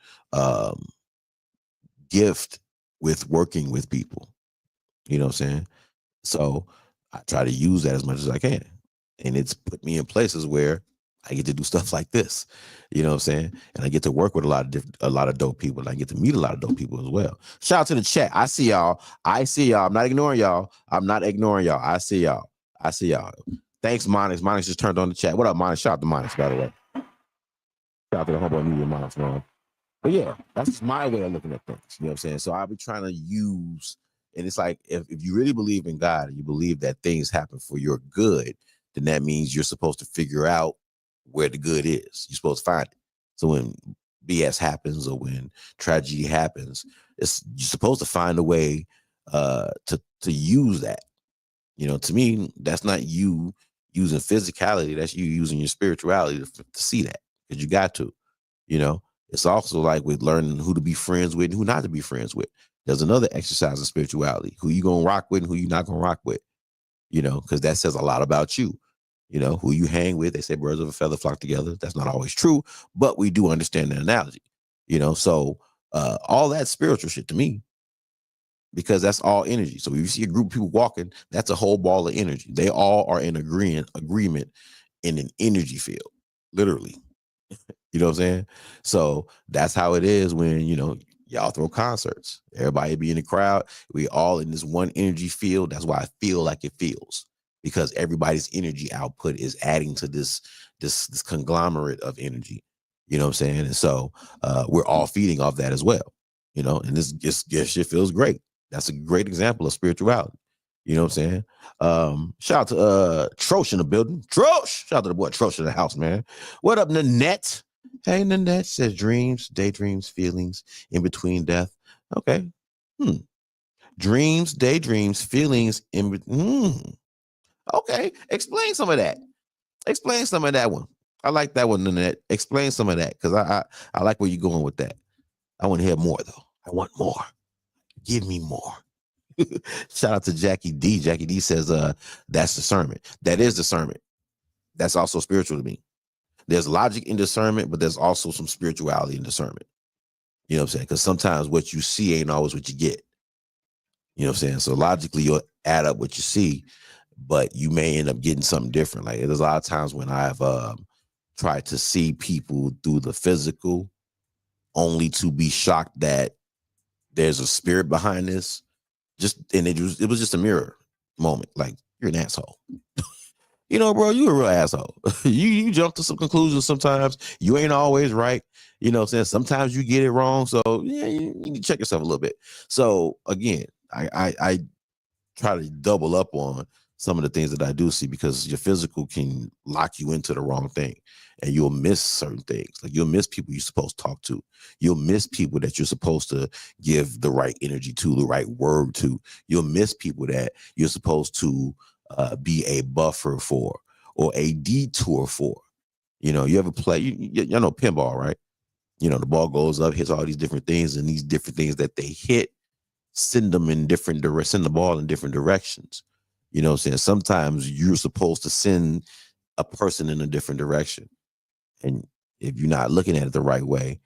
gift with working with people. You know what I'm saying? So I try to use that as much as I can. And it's put me in places where I get to do stuff like this. You know what I'm saying? And I get to work with a lot of dope people. And I get to meet a lot of dope people as well. Shout out to the chat. I see y'all. I'm not ignoring y'all. I see y'all. Thanks, Monix. Monix just turned on the chat. What up, Monix? Shout out to Monix, by the way. Shout out to the homeboy media Monix, man. But yeah, that's my way of looking at things. You know what I'm saying? So I'll be trying to use, and it's like, if you really believe in God and you believe that things happen for your good, then that means you're supposed to figure out where the good is. You're supposed to find it. So when BS happens or when tragedy happens, you're supposed to find a way to use that. You know, to me, that's not you using physicality. That's you using your spirituality to see that, because you got to. You know, it's also like with learning who to be friends with and who not to be friends with. There's another exercise of spirituality. Who you gonna rock with and who you not gonna rock with. You know, because that says a lot about you. You know, who you hang with. They say birds of a feather flock together. That's not always true, but we do understand the analogy. You know, so all that spiritual shit to me, because that's all energy. So if you see a group of people walking, that's a whole ball of energy. They all are in agreement in an energy field, literally. You know what I'm saying? So that's how it is when, you know, y'all throw concerts. Everybody be in the crowd. We all in this one energy field. That's why I feel like it feels, because everybody's energy output is adding to this conglomerate of energy. You know what I'm saying? And so we're all feeding off that as well. You know, and this shit feels great. That's a great example of spirituality. You know what I'm saying? Shout out to Trosh in the building. Trosh! Shout out to the boy Trosh in the house, man. What up, Nanette? Hey, Nanette says dreams, daydreams, feelings in between death. Okay. Dreams, daydreams, feelings in between. Okay. Explain some of that. Explain some of that one. I like that one, Nanette. Explain some of that, because I like where you're going with that. I want to hear more, though. I want more. Give me more. Shout out to Jackie D. Jackie D says, that's discernment. That is discernment. That's also spiritual to me. There's logic in discernment, but there's also some spirituality in discernment. You know what I'm saying? Because sometimes what you see ain't always what you get. You know what I'm saying? So logically, you'll add up what you see, but you may end up getting something different. Like there's a lot of times when I've tried to see people through the physical, only to be shocked that there's a spirit behind this. It was just a mirror moment. Like, you're an asshole. You know, bro, you a real asshole. you jump to some conclusions sometimes. You ain't always right. You know what I'm saying? Sometimes you get it wrong. So yeah, you need to check yourself a little bit. So again, I try to double up on some of the things that I do see, because your physical can lock you into the wrong thing, and you'll miss certain things. Like you'll miss people you're supposed to talk to. You'll miss people that you're supposed to give the right energy to, the right word to. You'll miss people that you're supposed to be a buffer for or a detour for. You know, you ever play, you know pinball, right? You know, the ball goes up, hits all these different things, and these different things that they hit send the ball in different directions. You know what I'm saying? Sometimes you're supposed to send a person in a different direction. And if you're not looking at it the right way,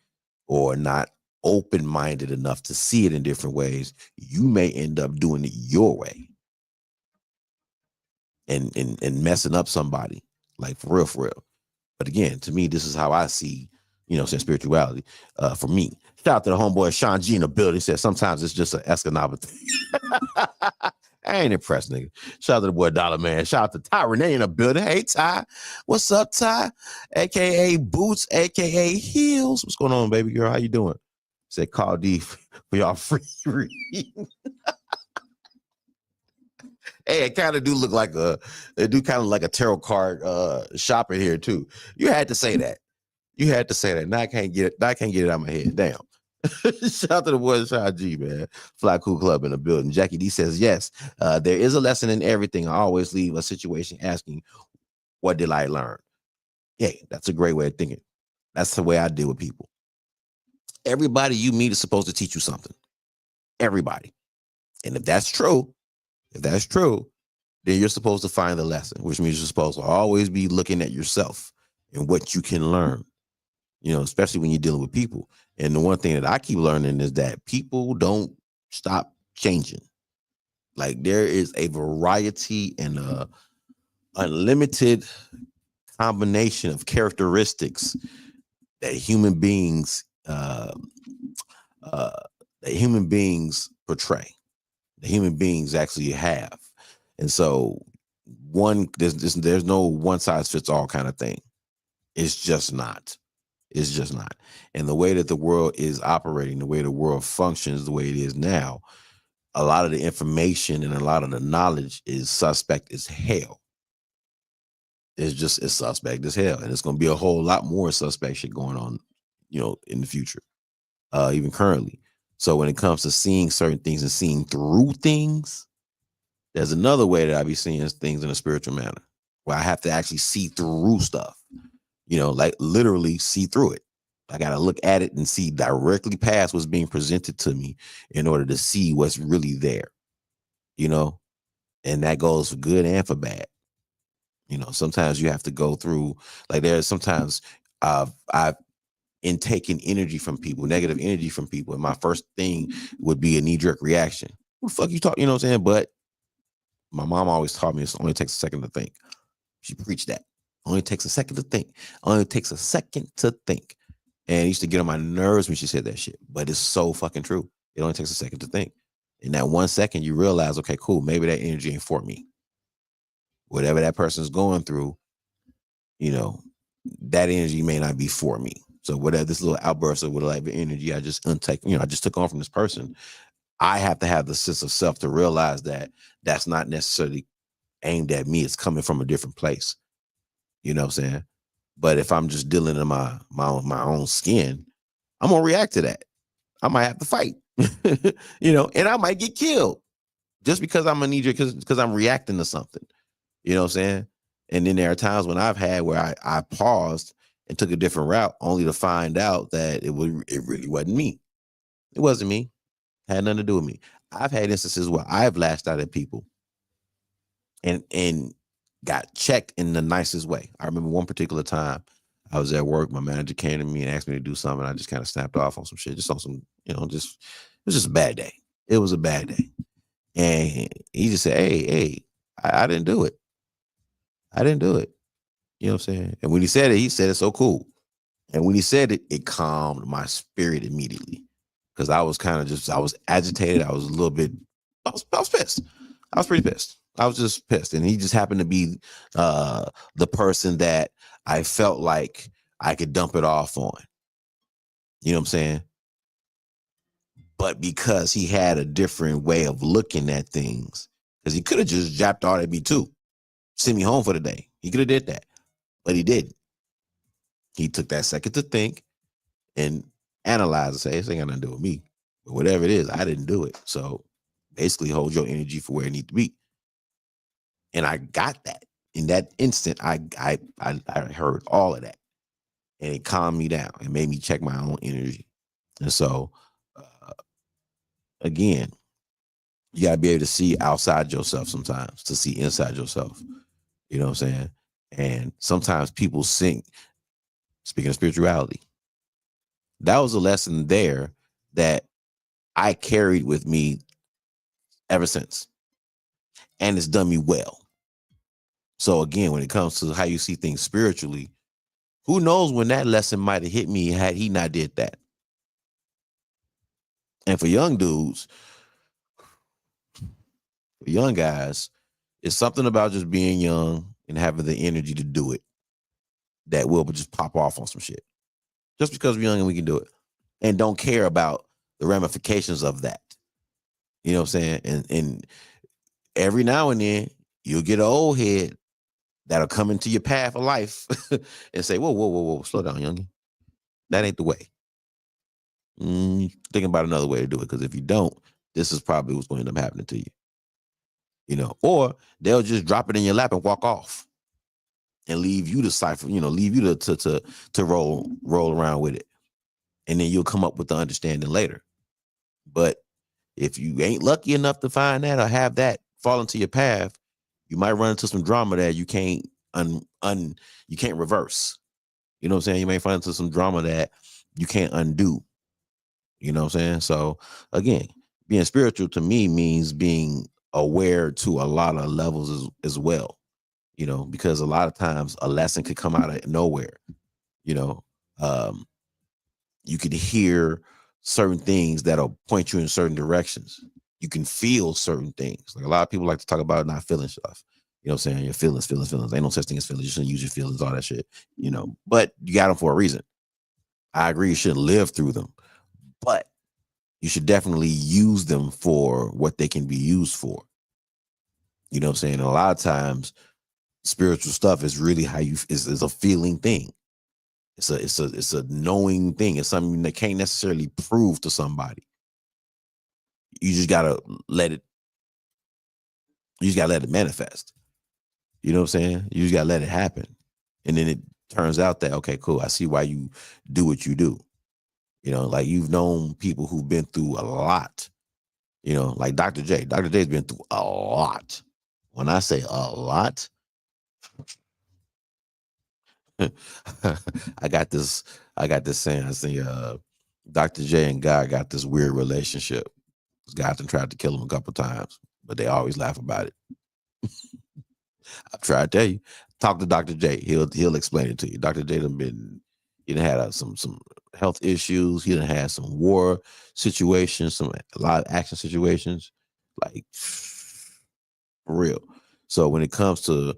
or not open-minded enough to see it in different ways, you may end up doing it your way. And messing up somebody, like for real. But again, to me, this is how I see, you know, spirituality for me. Shout out to the homeboy Sean G in the building. He said sometimes it's just an Escanaba thing. I ain't impressed, nigga. Shout out to the boy Dollar Man. Shout out to Ty Renee in the building. Hey, Ty. What's up, Ty? AKA Boots, AKA Heels. What's going on, baby girl? How you doing? Said call D for y'all free read. Hey, it kind of do look like a tarot card shop in here too. You had to say that. Now I can't get it out of my head. Damn. Shout out to the boy Sean G, man. Fly Cool Club in the building. Jackie D says, yes, there is a lesson in everything. I always leave a situation asking, what did I learn? Hey, that's a great way of thinking. That's the way I deal with people. Everybody you meet is supposed to teach you something. Everybody. And if that's true, then you're supposed to find the lesson, which means you're supposed to always be looking at yourself and what you can learn, you know, especially when you're dealing with people. And the one thing that I keep learning is that people don't stop changing. Like there is a variety and a unlimited combination of characteristics that human beings portray, that human beings actually have. And so there's no one size fits all kind of thing. It's just not. It's just not. And the way that the world is operating, the way the world functions, the way it is now, a lot of the information and a lot of the knowledge is suspect as hell. It's suspect as hell. And it's going to be a whole lot more suspect shit going on, in the future, even currently. So when it comes to seeing certain things and seeing through things, there's another way that I be seeing things in a spiritual manner where I have to actually see through stuff, like literally see through it. I got to look at it and see directly past what's being presented to me in order to see what's really there, and that goes for good and for bad. Sometimes you have to go through, like there's sometimes I've intaken energy from people, negative energy from people. And my first thing would be a knee-jerk reaction. Who the fuck you talking? You know what I'm saying? But my mom always taught me it only takes a second to think. She preached that. Only takes a second to think. Only takes a second to think. And it used to get on my nerves when she said that shit. But it's so fucking true. It only takes a second to think. In that 1 second, you realize, okay, cool, maybe that energy ain't for me. Whatever that person's going through, that energy may not be for me. So whatever this little outburst of whatever energy I just I just took on from this person, I have to have the sense of self to realize that that's not necessarily aimed at me. It's coming from a different place. You know what I'm saying? But if I'm just dealing in my own skin, I'm gonna react to that. I might have to fight, and I might get killed just because I'm a knee-jerk, because I'm reacting to something. You know what I'm saying? And then there are times when I've had where I paused and took a different route, only to find out that it really wasn't me. It wasn't me. It had nothing to do with me. I've had instances where I've lashed out at people and got checked in the nicest way. I remember one particular time I was at work. My manager came to me and asked me to do something. I just kind of snapped off on some shit, just on some, it was just a bad day. It was a bad day. And he just said, hey, I didn't do it. I didn't do it. You know what I'm saying? And when he said it so cool. And when he said it, it calmed my spirit immediately. Because I was I was agitated. I was a little bit, I was pissed. I was pretty pissed. I was just pissed. And he just happened to be the person that I felt like I could dump it off on. You know what I'm saying? But because he had a different way of looking at things, because he could have just japped all at me too, send me home for the day. He could have did that, but he didn't. He took that second to think and analyze and say, this ain't got nothing to do with me. But whatever it is, I didn't do it. So basically hold your energy for where it needs to be. And I got that. In that instant, I heard all of that. And it calmed me down and made me check my own energy. And so, again, you got to be able to see outside yourself sometimes to see inside yourself. You know what I'm saying? And sometimes people sink. Speaking of spirituality, that was a lesson there that I carried with me ever since. And it's done me well. So again, when it comes to how you see things spiritually, who knows when that lesson might have hit me had he not did that. And for young dudes, for young guys, it's something about just being young and having the energy to do it that will just pop off on some shit. Just because we're young and we can do it. And don't care about the ramifications of that. You know what I'm saying? And every now and then, you'll get an old head that'll come into your path of life and say, whoa, slow down, youngin'. That ain't the way. Thinking about another way to do it, because if you don't, this is probably what's going to end up happening to you. Or they'll just drop it in your lap and walk off and leave you to cipher, leave you to roll around with it. And then you'll come up with the understanding later. But if you ain't lucky enough to find that or have that fall into your path, you might run into some drama that you can't you can't reverse. You know what I'm saying? You may find into some drama that you can't undo. You know what I'm saying? So again, being spiritual to me means being aware to a lot of levels as well. You know, because a lot of times a lesson could come out of nowhere. You know, you could hear certain things that'll point you in certain directions. You can feel certain things. Like a lot of people like to talk about not feeling stuff. You know what I'm saying? Your feelings. Ain't no such thing as feelings. You shouldn't use your feelings, all that shit. You know, but you got them for a reason. I agree you shouldn't live through them, but you should definitely use them for what they can be used for. You know what I'm saying? And a lot of times, spiritual stuff is really how you is a feeling thing. It's a knowing thing. It's something that can't necessarily prove to somebody. You just gotta let it. You just gotta let it manifest. You know what I'm saying? You just gotta let it happen, and then it turns out that okay, cool. I see why you do what you do. You know, like you've known people who've been through a lot. You know, like Dr. J. Dr. J's been through a lot. When I say a lot, I got this saying. I think Dr. J and God got this weird relationship. God done tried to kill him a couple times, but they always laugh about it. I've tried to tell you. Talk to Dr. J. He'll explain it to you. Dr. J he done had some health issues. He done had some war situations, a lot of action situations, like for real. So when it comes to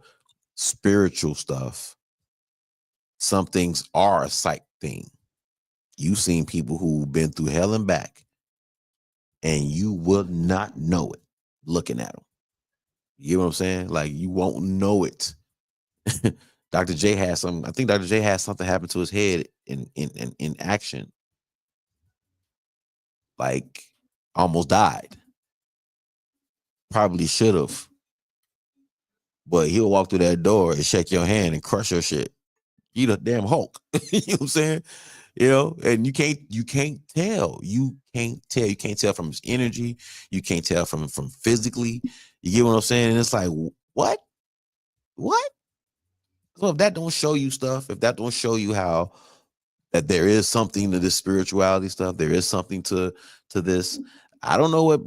spiritual stuff, some things are a sight thing. You've seen people who've been through hell and back, and you will not know it looking at them. You know what I'm saying? Like you won't know it. Dr. J has some. I think Dr. J has something happen to his head in action. Like almost died. Probably should have. But he'll walk through that door and shake your hand and crush your shit. You the damn Hulk. You know what I'm saying? You know, and you can't tell. You can't tell from his energy. You can't tell from physically. You get what I'm saying? And it's like, what? So if that don't show you stuff, if that don't show you how that there is something to this spirituality stuff, there is something to this. I don't know what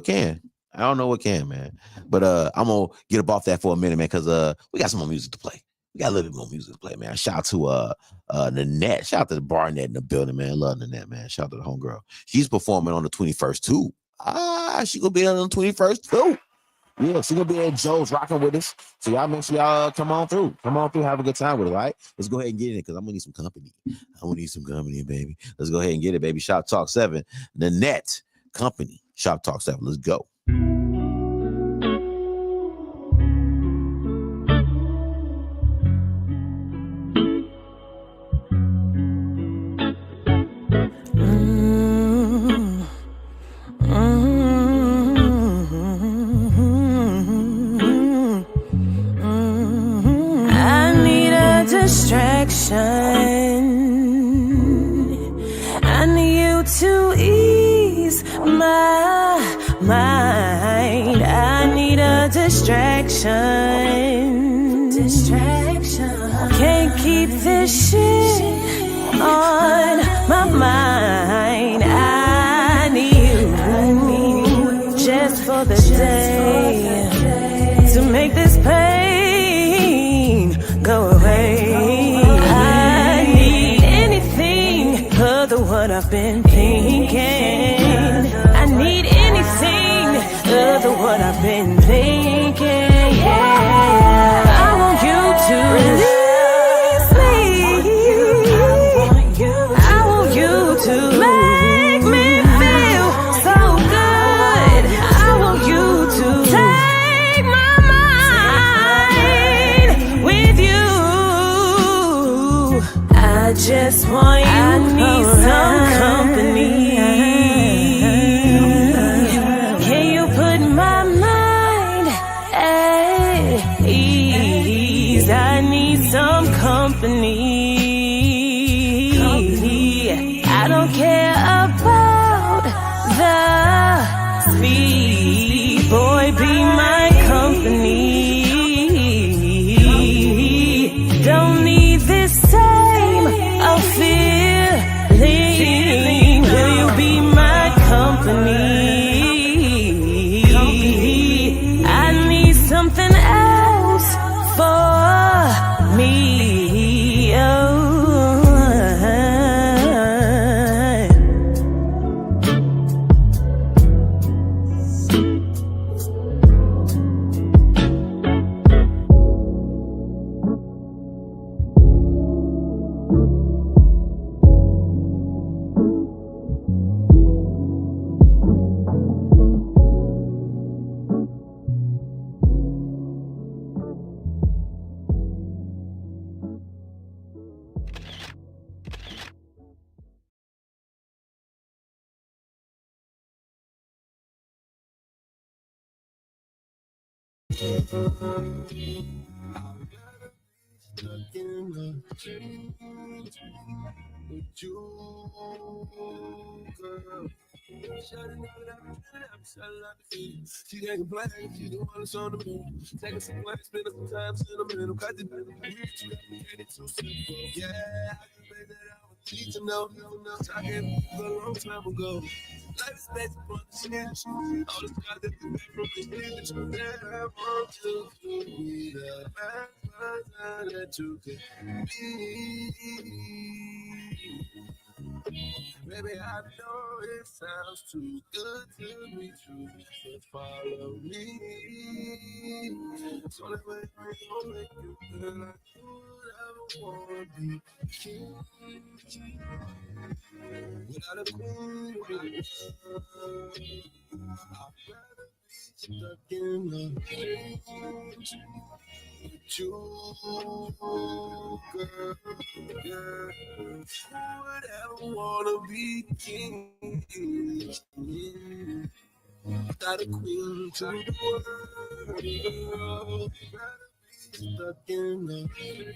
can. I don't know what can, man. But I'm gonna get up off that for a minute, man, because we got some more music to play. We got a little bit more music to play, man. Shout out to Nanette. Shout out to the Barnett in the building, man. Love Nanette, man. Shout out to the homegirl. She's performing on the 21st too. She gonna be on the 21st too. Yeah, she gonna be at Joe's rocking with us. So y'all make sure y'all come on through. Have a good time with it, right? Let's go ahead and get it because I'm gonna need some company. Baby. Let's go ahead and get it, baby. Shop Talk 7. Nanette Company. Shop Talk 7. Let's go. I need you to ease my mind. I need a distraction. Can't keep this shit on my mind. I need you just for the day to make this pain go away. What I've been thinking, I need anything other what I've been thinking. Yeah, I want you to release me. I want you to make me feel so good. I want you to take my mind with you. I just want you. I need some company. Can you put my mind at ease? I need some company. I don't care about the speed. Boy, be my company. Don't need this time of feeling. Will you be Stuck in the dream with you, girl. Shutting out that I'm shutting out the feet. She can't complain, she the one that's on the move. Taking some place, spending some time sentimental. Cause this baby rich, you got me getting too simple. Yeah, I just made that I would need to know. I gave you a long time ago. Life is based upon the shit. All the scars that you made from the shit that I want to be the best person that you could be. Baby, I know it sounds too good to be true, but follow me. So that way I don't make you feel like you would ever want to be king. Without a queen, I'd rather be stuck in the cage with you, girl. Yeah. Who would ever wanna be king? Without a queen to the world, rather be stuck in the cage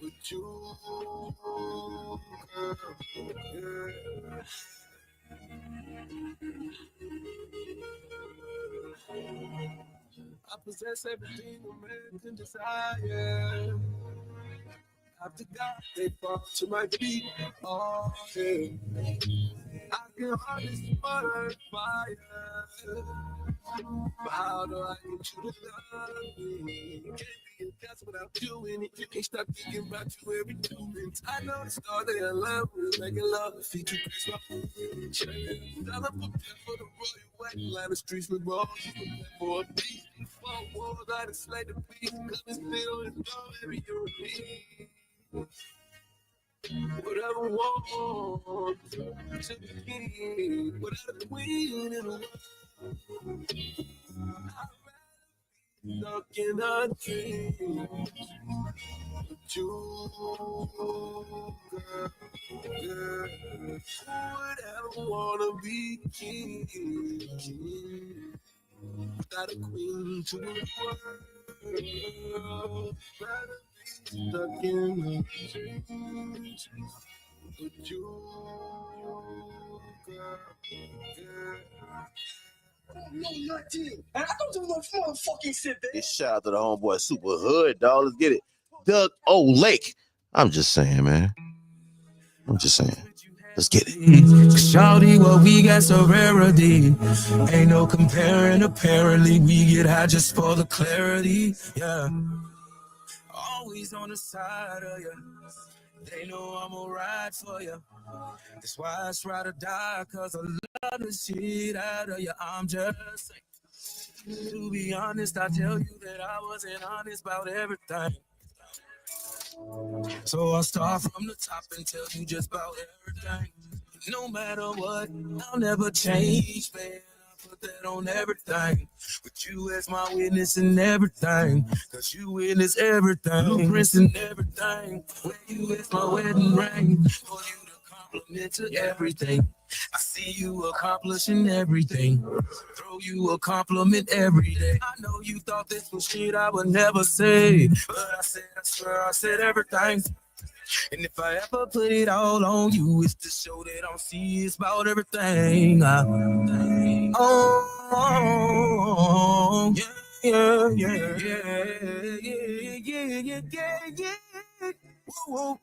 with you, girl. Yeah. I possess everything a man can desire. After God, they fall to my feet. Oh, yeah. I can harness water and fire. But how do I get you to love me? Can't be a guest without doing it. You can't stop thinking about you every 2 minutes. I know the stars they love with making love. Feet you grace my food. Tell them prepare for the royal wedding. Line the streets with rolls. Prepare for a beat. 4 walls, I done slayed the beast. Come and sit on his throne, every European. Whatever want to be king, without a queen in the world, stuck in a dream with you, girl. Yeah. Whatever wanna be king, without a queen to the world, rather be stuck in a dream with you, girl. Yeah. And I don't do no motherfucking shit, man. Shout out to the homeboy Super Hood, dog. Let's get it. Doug O. Lake. I'm just saying, man. I'm just saying. Let's get it. Shawty, what we got so rarity. Ain't no comparing, apparently. We get high just for the clarity. Yeah. Always on the side of you. They know I'm gonna ride for you. That's why it's ride or die, cause I love the shit out of you. I'm just saying. To be honest, I tell you that I wasn't honest about everything. So I'll start from the top and tell you just about everything. No matter what, I'll never change, man. I put that on everything. With you as my witness and everything. Cause you witness everything. Blueprints and everything. With you as my wedding ring. For you to compliment to everything. I see you accomplishing everything. Throw you a compliment every day. I know you thought this was shit I would never say. But I swear I said everything. And if I ever put it all on you, it's to show that I'm serious about everything. Oh, yeah, yeah, yeah, yeah, yeah, yeah, yeah. Whoa, whoa.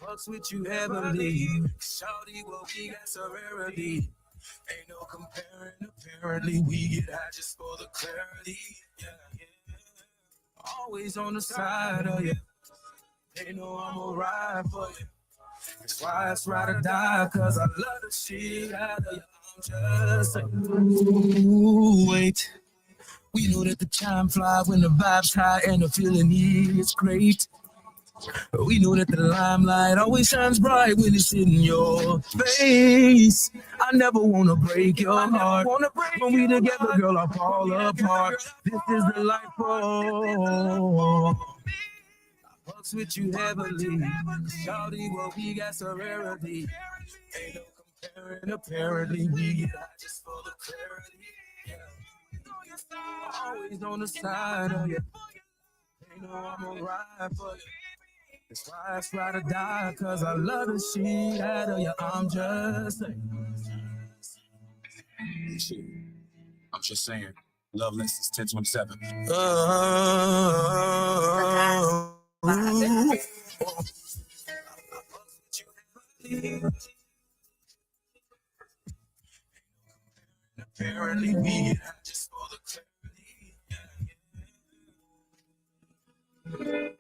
Fucks with you heavily. Shawty, what we got so rarity. Ain't no comparing, apparently. We get high just for the clarity. Yeah, yeah. Always on the side of you. They know I'm gonna ride for you. That's why it's ride or die, cause I love the shit out of you. I'm just saying. Ooh, wait. We know that the time flies when the vibe's high and the feeling is great. We know that the limelight always shines bright when it's in your face. I never wanna break your heart. When we together, girl, I fall apart. This is the life for. Fucks with you heavily. Shawty, what we got so rarity. Ain't no comparing, apparently. We get high just for the clarity. Yeah. Always on the side of you. You know I'm gonna ride for you. That's why I try to die, cause I love the shit out of you. I'm just saying. Shit. I'm just saying. Love lessons 1027. Apparently me, just for the clarity.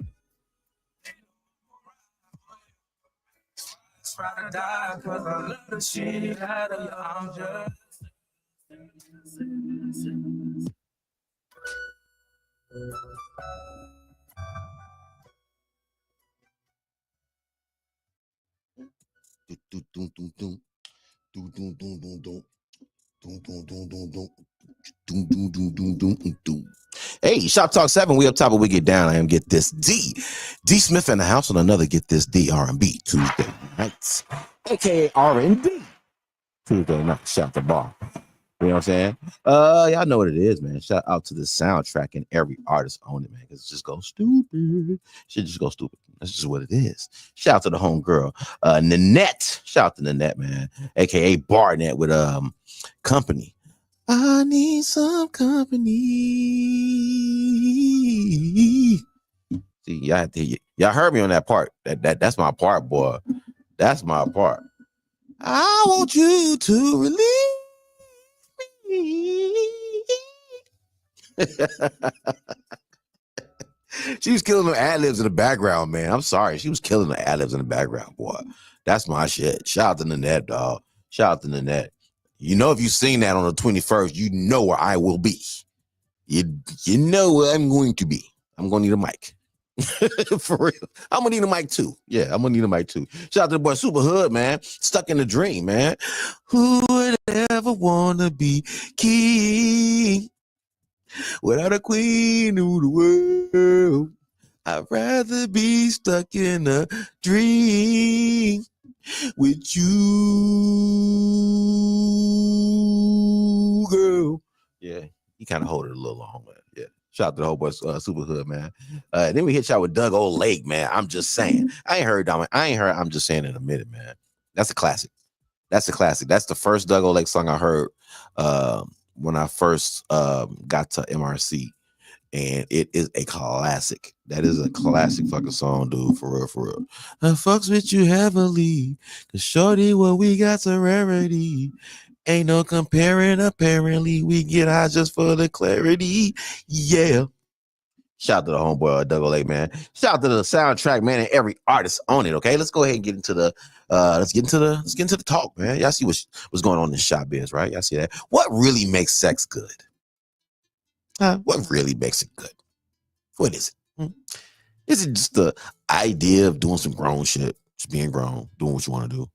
Try to die, cause I love the shit out of you. I'm just. Hey, Shop Talk 7, we up top, but we get down. I am Get This D. D Smith in the house on another Get This D R&B Tuesday nights, aka R&B Tuesday night. Shout the bar. You know what I'm saying? Y'all know what it is, man. Shout out to the soundtrack and every artist on it, man. Because it just goes stupid. Shit just goes stupid. That's just what it is. Shout out to the homegirl, Nanette. Shout out to Nanette, man. AKA Barnett with Company. I need some company. See, y'all heard me on that part. That's my part, boy. That's my part. I want you to release me. She was killing the ad-libs in the background, man. I'm sorry. She was killing the ad-libs in the background, boy. That's my shit. Shout out to Nanette, dog. Shout out to Nanette. You know, if you sing that on the 21st, you know where I will be. You know where I'm going to be. I'm going to need a mic. For real. I'm going to need a mic too. Yeah, I'm going to need a mic too. Shout out to the boy Super Hood, man. Stuck in the dream, man. Who would ever want to be king without a queen of the world? I'd rather be stuck in a dream with you, girl. Yeah, he kind of hold it a little long, man. Yeah. Shout out to the whole boy Super Hood, man. Then we hit y'all with Doug Old Lake, man. I'm just saying. I ain't heard I'm just saying in a minute, man. That's a classic. That's a classic. That's the first Doug Old Lake song I heard when I first got to MRC. And it is a classic. That is a classic fucking song, dude. For real, for real. I fucks with you heavily. Cause shorty, what we got's a rarity. Ain't no comparing, apparently. We get high just for the clarity. Yeah. Shout out to the homeboy Doug Lake, man. Shout out to the soundtrack, man, and every artist on it. Okay, let's go ahead and get into the let's get into the talk, man. Y'all see what's going on in the shop biz, right? Y'all see that? What really makes sex good? What really makes it good? What is it? Is it just the idea of doing some grown shit, just being grown, doing what you want to do,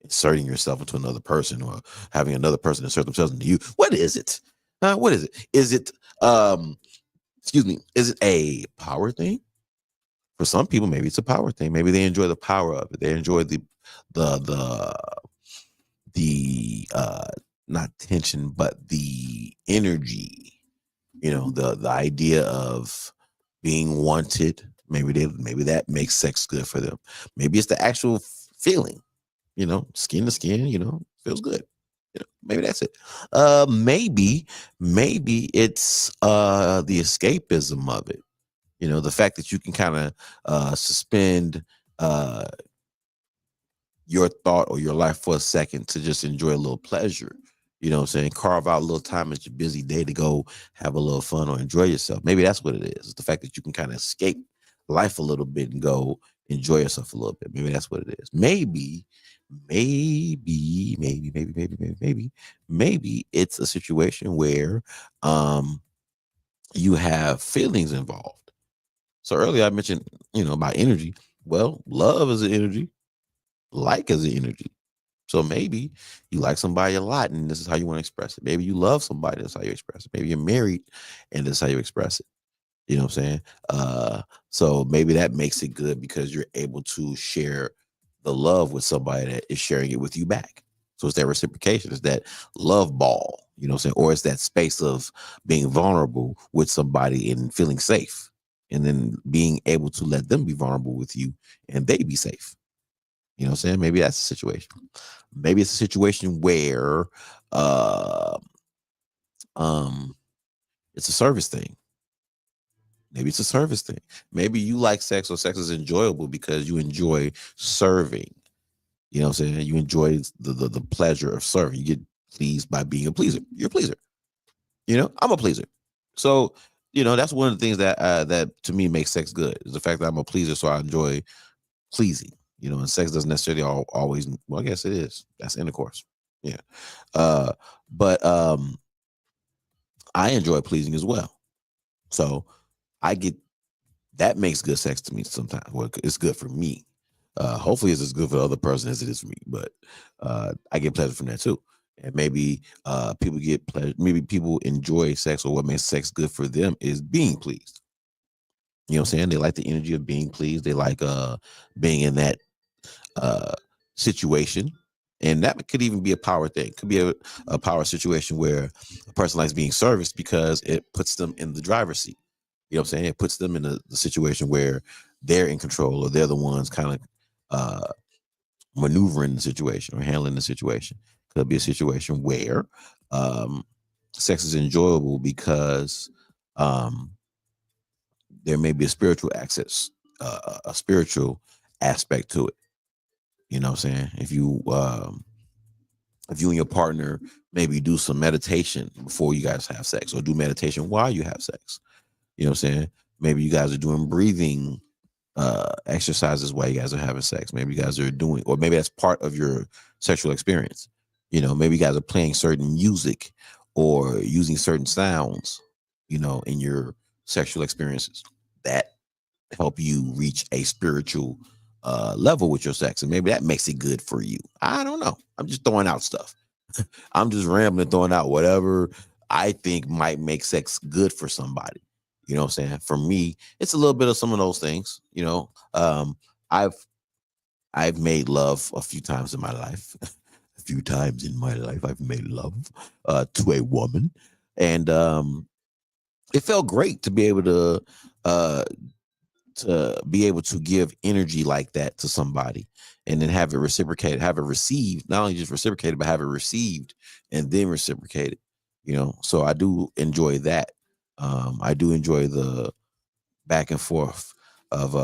inserting yourself into another person, or having another person insert themselves into you? What is it? What is it? Is it is it a power thing? For some people, maybe it's a power thing. Maybe they enjoy the power of it. They enjoy the not tension, but the energy. You know, the idea of being wanted. Maybe that makes sex good for them. Maybe it's the actual feeling. You know, skin to skin. You know, feels good. You know, maybe that's it. Maybe it's the escapism of it. You know, the fact that you can kind of suspend your thought or your life for a second to just enjoy a little pleasure. You know what I'm saying? Carve out a little time at your busy day to go have a little fun or enjoy yourself. Maybe that's what it is. It's the fact that you can kind of escape life a little bit and go enjoy yourself a little bit. Maybe that's what it is. Maybe it's a situation where you have feelings involved. So earlier I mentioned, you know, about energy. Well, love is an energy. Like is an energy. So maybe you like somebody a lot and this is how you want to express it. Maybe you love somebody, that's how you express it. Maybe you're married and this is how you express it. You know what I'm saying? So maybe that makes it good because you're able to share the love with somebody that is sharing it with you back. So it's that reciprocation. It's that love ball. You know what I'm saying? Or it's that space of being vulnerable with somebody and feeling safe. And then being able to let them be vulnerable with you and they be safe. You know what I'm saying? Maybe that's a situation. Maybe it's a situation where um it's a service thing. Maybe it's a service thing. Maybe you like sex or sex is enjoyable because you enjoy serving. You know what I'm saying? You enjoy the pleasure of serving. You get pleased by being a pleaser. You're a pleaser. You know, I'm a pleaser. So, you know, that's one of the things that to me makes sex good is the fact that I'm a pleaser. So I enjoy pleasing. You know, and sex doesn't necessarily always. Well, I guess it is. That's intercourse. Yeah. Uh, but I enjoy pleasing as well. So I get that makes good sex to me sometimes. Well, it's good for me. Hopefully, it's as good for the other person as it is for me. But I get pleasure from that too. And maybe people get pleasure. Maybe people enjoy sex, or what makes sex good for them is being pleased. You know what I'm saying? They like the energy of being pleased. They like being in that uh, situation. And that could even be a power thing. It could be a power situation where a person likes being serviced because it puts them in the driver's seat. You know what I'm saying? It puts them in the situation where they're in control or they're the ones kind of maneuvering the situation or handling the situation. Could be a situation where um, sex is enjoyable because there may be a spiritual access, a spiritual aspect to it. You know what I'm saying? If you and your partner maybe do some meditation before you guys have sex, or do meditation while you have sex. You know what I'm saying? Maybe you guys are doing breathing exercises while you guys are having sex. Maybe you guys are doing, or maybe that's part of your sexual experience. You know, maybe you guys are playing certain music or using certain sounds, you know, in your sexual experiences that help you reach a spiritual level with your sex. And maybe that makes it good for you. I don't know. I'm just throwing out stuff. I'm just rambling, throwing out whatever I think might make sex good for somebody. You know what I'm saying? For me, it's a little bit of some of those things. You know, I've I've made love a few times in my life. A few times in my life, I've made love to a woman, and it felt great uh, to be able to give energy like that to somebody, and then have it reciprocated, have it received, not only just reciprocated, but have it received and then reciprocated. You know, so I do enjoy that. I do enjoy the back and forth of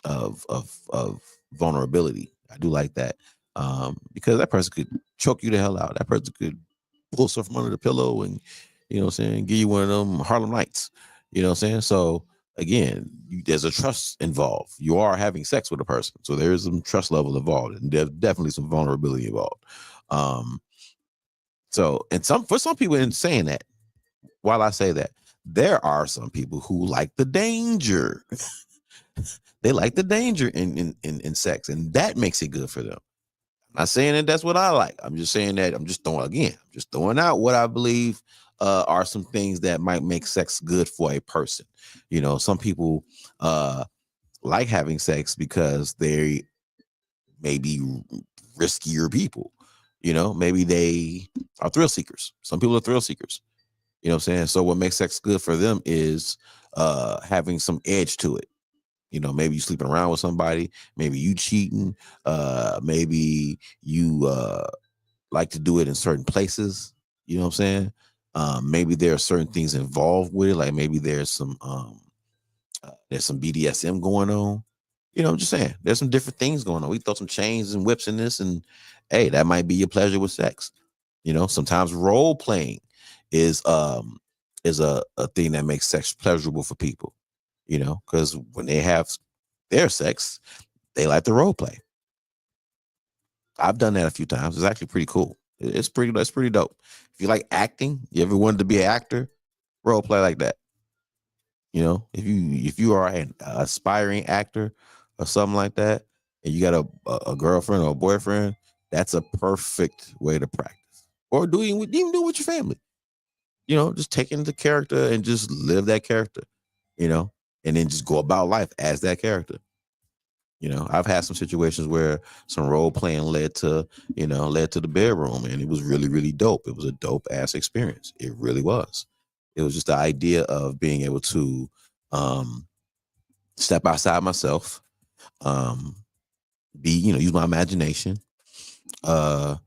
of vulnerability. I do like that because that person could choke you the hell out. That person could pull stuff from under the pillow and you know what I'm saying, give you one of them Harlem Nights. You know what I'm saying? So again, there's a trust involved. You are having sex with a person, so there is some trust level involved, and there's definitely some vulnerability involved. Um, so, and some people, in saying that, while I say that, there are some people who like the danger. They like the danger in sex, and that makes it good for them. I'm not saying that that's what I like. I'm just saying that I'm just throwing out what I believe are some things that might make sex good for a person. You know, some people like having sex because they may be riskier people. You know, maybe they are thrill seekers. Some people are thrill seekers. You know what I'm saying? So what makes sex good for them is having some edge to it. You know, maybe you sleeping around with somebody, maybe you cheating, maybe you like to do it in certain places. You know what I'm saying? Maybe there are certain things involved with it, like maybe there's some BDSM going on. You know, I'm just saying there's some different things going on. We throw some chains and whips in this, and hey, that might be your pleasure with sex. You know, sometimes role playing is a thing that makes sex pleasurable for people. You know, because when they have their sex, they like to role play. I've done that a few times. It's actually pretty cool. That's pretty dope. If you like acting, you ever wanted to be an actor, role play like that. You know, if you are an aspiring actor or something like that, and you got a girlfriend or a boyfriend, that's a perfect way to practice. Or even do it with your family. You know, just taking the character and just live that character. You know, and then just go about life as that character. I've had some situations where some role playing led to the bedroom, and it was really, really dope. It was a dope ass experience. It really was. It was just the idea of being able to step outside myself, use my imagination, and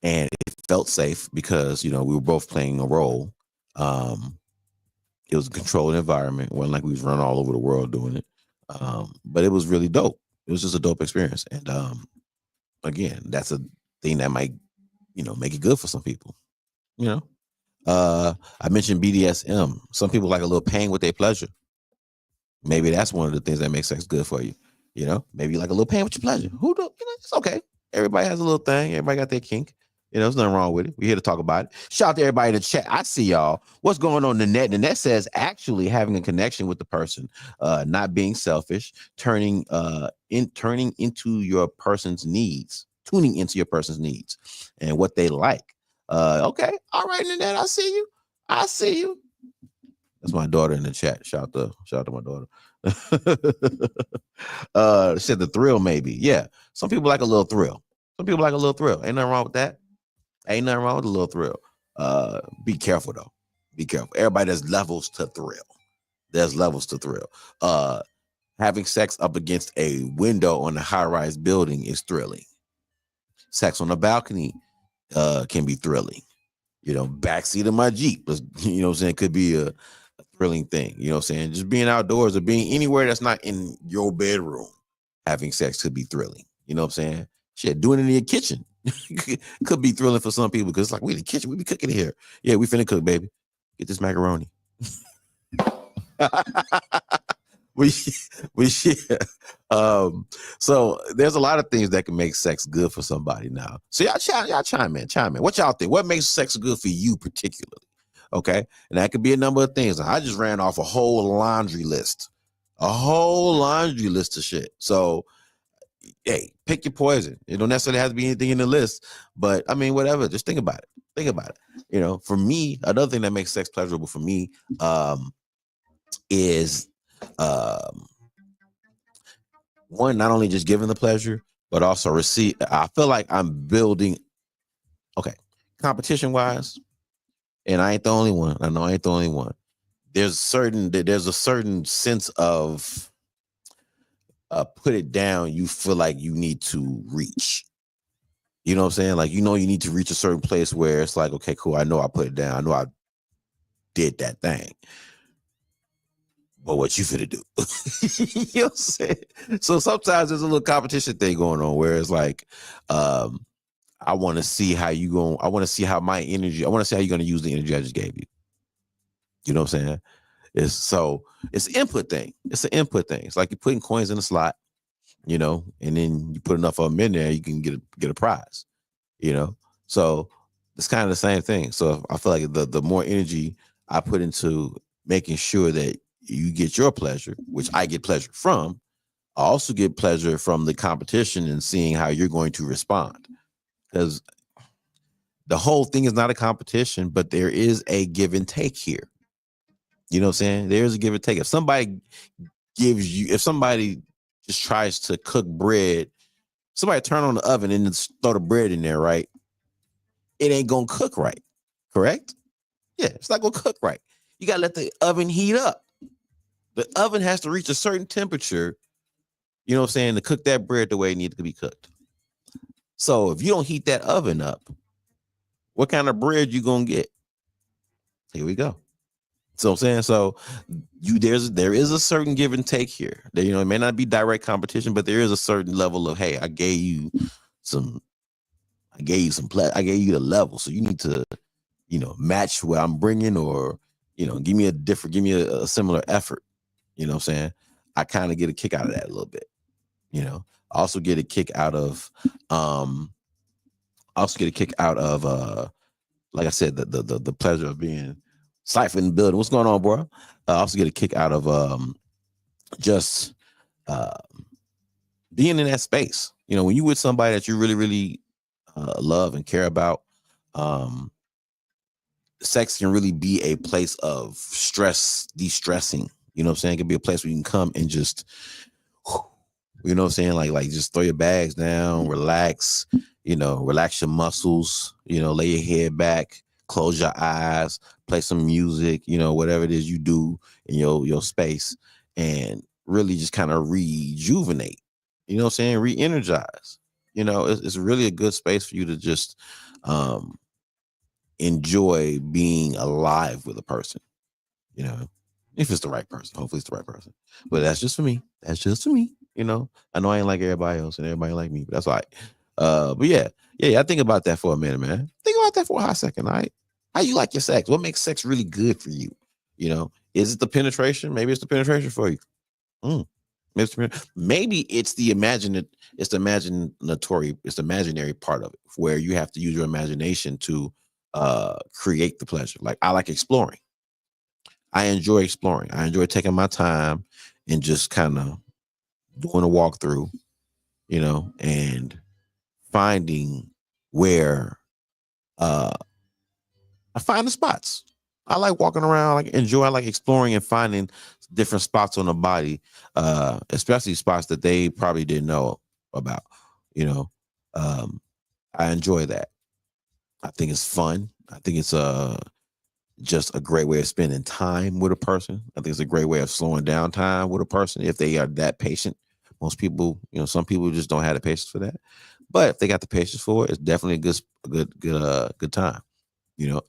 it felt safe because we were both playing a role. It was a controlled environment. It wasn't like we was running all over the world doing it. But it was really dope. It was just a dope experience. And again, that's a thing that might, make it good for some people. I mentioned BDSM. Some people like a little pain with their pleasure. Maybe that's one of the things that makes sex good for you. Maybe you like a little pain with your pleasure. Who do? It's okay. Everybody has a little thing. Everybody got their kink. There's nothing wrong with it. We're here to talk about it. Shout out to everybody in the chat. I see y'all. What's going on in the net? The net says actually having a connection with the person, not being selfish, turning into your person's needs, tuning into your person's needs and what they like. Okay. All right, in the net. I see you. That's my daughter in the chat. Shout out to my daughter. Said the thrill, maybe. Yeah. Some people like a little thrill. Ain't nothing wrong with that. Ain't nothing wrong with a little thrill. Be careful though. Be careful. Everybody, there's levels to thrill. Having sex up against a window on a high-rise building is thrilling. Sex on a balcony can be thrilling. Backseat of my Jeep, could be a thrilling thing. Just being outdoors or being anywhere that's not in your bedroom, having sex could be thrilling. Shit, doing it in your kitchen could be thrilling for some people because it's like, we in the kitchen, we be cooking here. Yeah, we finna cook, baby. Get this macaroni. we share. So there's a lot of things that can make sex good for somebody now. So y'all chime in. What y'all think? What makes sex good for you particularly? Okay, and that could be a number of things. I just ran off a whole laundry list of shit. So hey, pick your poison. It don't necessarily have to be anything in the list, but I mean, whatever. Just think about it. For me, another thing that makes sex pleasurable for me is one, not only just giving the pleasure, but also receive. I feel like I'm building. Okay, competition wise, and I ain't the only one. I know I ain't the only one. There's a certain sense of put it down, you feel like you need to reach. You know what I'm saying? Like, you need to reach a certain place where it's like, okay, cool. I know I put it down. I know I did that thing. But what you finna do? You know what I'm saying? So sometimes there's a little competition thing going on where it's like, I want to see how you going. I want to see how my energy. I want to see how you're going to use the energy I just gave you. You know what I'm saying? It's an input thing. It's an input thing. It's like you're putting coins in a slot, and then you put enough of them in there, you can get a prize. So it's kind of the same thing. So I feel like the more energy I put into making sure that you get your pleasure, which I get pleasure from, I also get pleasure from the competition and seeing how you're going to respond. Because the whole thing is not a competition, but there is a give and take here. You know what I'm saying? There's a give and take. If somebody just tries to cook bread, somebody turn on the oven and just throw the bread in there, right? It ain't gonna cook right. Correct? Yeah, it's not gonna cook right. You gotta let the oven heat up. The oven has to reach a certain temperature, you know what I'm saying, to cook that bread the way it needs to be cooked. So if you don't heat that oven up, what kind of bread you gonna get? Here we go. So I'm saying, so there is a certain give and take here. It may not be direct competition, but there is a certain level of, hey, I gave you the level, so you need to, match what I'm bringing, or give me a similar effort. You know what I'm saying? I kind of get a kick out of that a little bit. I also get a kick out of, like I said, the pleasure of being Cypher in the building. What's going on, bro? I also get a kick out of just being in that space. When you with somebody that you really, really love and care about, sex can really be a place of stress, de-stressing. You know what I'm saying? It can be a place where you can come and just You know what I'm saying? Like just throw your bags down, relax, relax your muscles, lay your head back, close your eyes, play some music, whatever it is you do in your space, and really just kind of rejuvenate. You know what I'm saying? Re-energize. It's really a good space for you to just enjoy being alive with a person, if it's the right person. Hopefully it's the right person. But that's just for me. That's just for me. I know I ain't like everybody else and everybody like me, but that's all right. But yeah. I think about that for a minute, man. Think about that for a hot second, all right? How you like your sex? What makes sex really good for you? Is it the penetration? Maybe it's the penetration for you. Maybe it's the imaginary part of it, where you have to use your imagination to create the pleasure. Like, I like exploring. I enjoy exploring. I enjoy taking my time and just kind of doing a walkthrough, and finding where I find the spots. I like walking around, I like exploring and finding different spots on the body, especially spots that they probably didn't know about. I enjoy that. I think it's fun. I think it's just a great way of spending time with a person. I think it's a great way of slowing down time with a person if they are that patient. Most people, some people just don't have the patience for that. But if they got the patience for it, it's definitely a good time.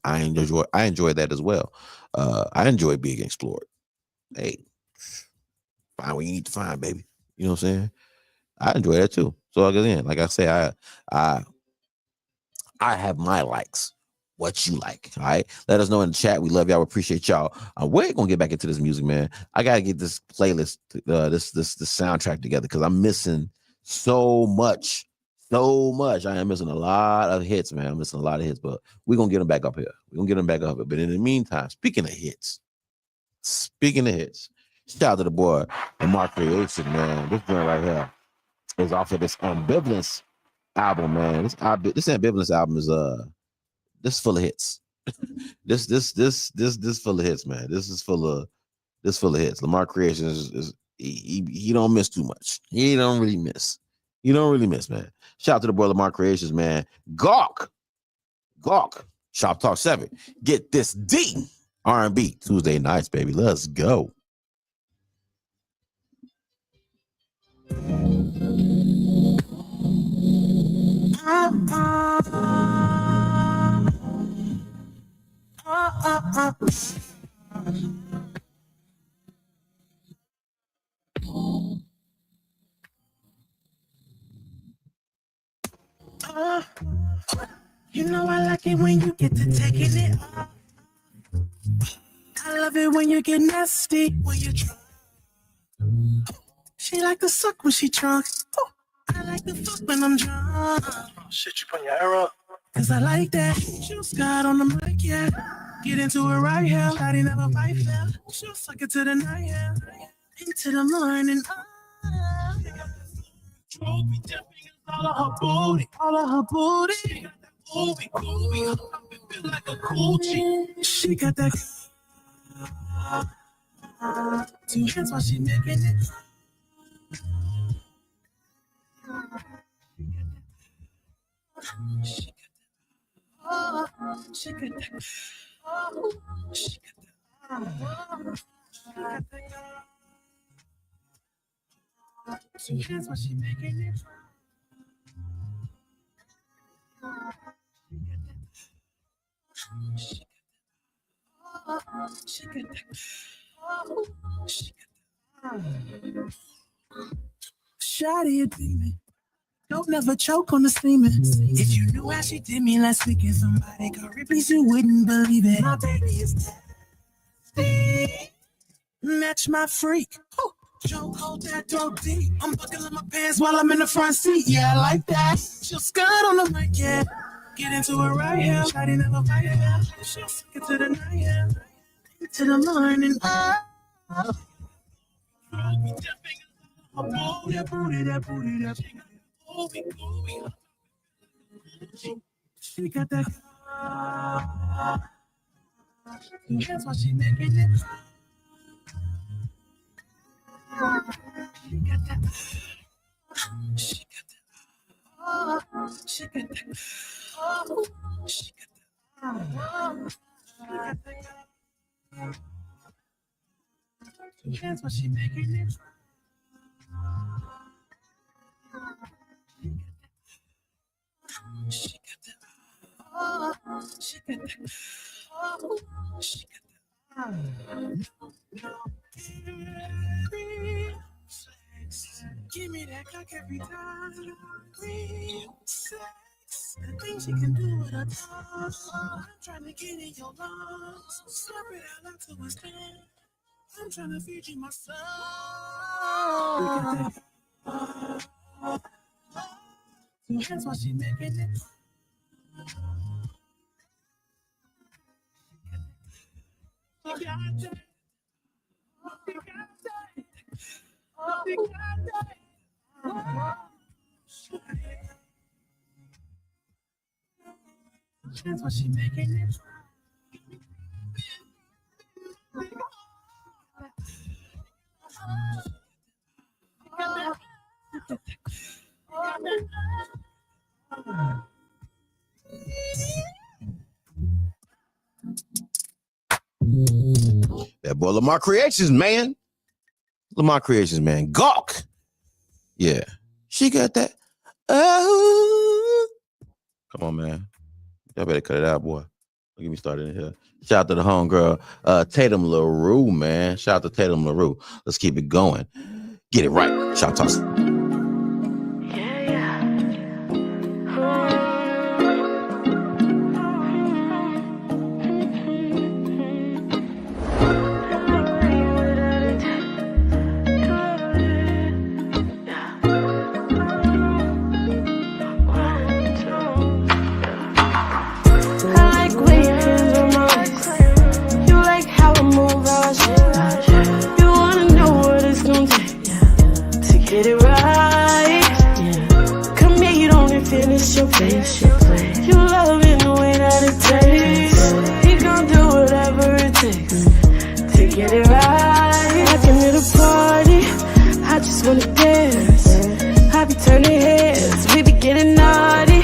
I enjoy that as well. I enjoy being explored. Hey, find what you need to find, baby. You know what I'm saying? I enjoy that too. So again, like I say, I have my likes. What you like, all right? Let us know in the chat. We love y'all. We appreciate y'all. We're gonna get back into this music, man. I gotta get this playlist, this soundtrack together, because I'm missing so much. I am missing a lot of hits, man. I'm missing a lot of hits, but we're gonna get them back up here. But in the meantime, speaking of hits, shout out to the boy Lamar Creation, man. This joint right here is off of this Ambivalence album, man. This Ambivalence album is this is full of hits. this full of hits, man. This full of hits. Lamar Creation is he don't miss too much. He don't really miss. Man. Shout out to the boy Lamar Creations, man. Gawk. Shoptalk 7. Get this D. R&B Tuesday nights, baby. Let's go. You know I like it when you get to taking it off. I love it when you get nasty, when you drunk. She like to suck when she drunk. Oh, I like to fuck when I'm drunk. Oh, shit, you putting your hair up? Cause I like that. Just got on the mic, yeah. Get into it right here. Body never bite there. She'll suck it to the night, yeah. Into the morning. Trophy dipping all of her booty. She got that booty. Feel like a coochie. She got that. Two hands while she making it. She got that. Two hands while she making it. She got that. Shawty, you demon. Don't never choke on the steaming. If you knew how she did me last week and somebody got ripples, you wouldn't believe it. My baby is nasty. Match my freak. Choke hold that dog deep. I'm buckling my pants while I'm in the front seat. Yeah, I like that. She'll skirt on the mic, yeah. Get into it right here. Shawty never fight it. She'll stick it to the night, yeah. To the morning. She got that. That's why she making it. She got that. She got that. Oh, she got that. Oh, she got that. She got that. That's what she making it. She got that. Oh, she got that. Oh, she got that. Give me that cock every time. Real sex. The things you can do with a tongue. I'm trying to get in your lungs. Slurp it out like to a stand. I'm trying to feed you my soul. So that's why she making it. She got that. She got that. She got that. That's why she making it. That boy Lamar Creations, man. Lamar Creations, man. Gawk. Yeah. She got that. Oh. Come on, man. Y'all better cut it out, boy. Don't get me started in here. Shout out to the homegirl, Tatum LaRue, man. Shout out to Tatum LaRue. Let's keep it going. Get it right. Shoptalk. Get it right. Come here, you don't even finish your face. You love it the way that it tastes. He gon' do whatever it takes to get it right. I can hit a party, I just wanna dance. I be turning heads, we be getting naughty.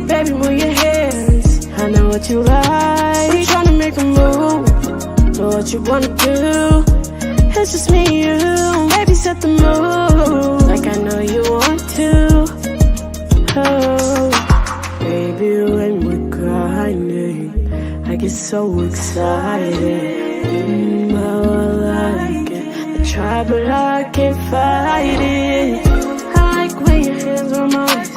Baby, move your hands, I know what you like. I'm tryna make a move, know what you wanna do. It's just me and you, baby, set the mood like I know you want to. Oh, baby, when we're grinding, I get so excited. Oh, I like it. I try, but I can't fight it. I like when your hands are mine.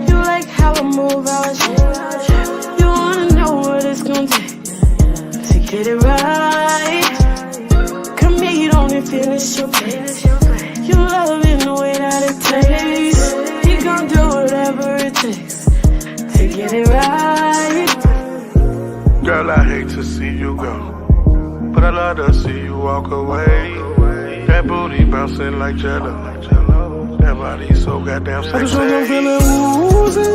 You like how I move, how I shake. You wanna know what it's gonna take to get it right. You don't even finish your face. You love it the way that it tastes. He gon' do whatever it takes to get it right. Girl, I hate to see you go, but I love to see you walk away. That booty bouncing like jello. That body so goddamn sexy. I just I'm feeling woozy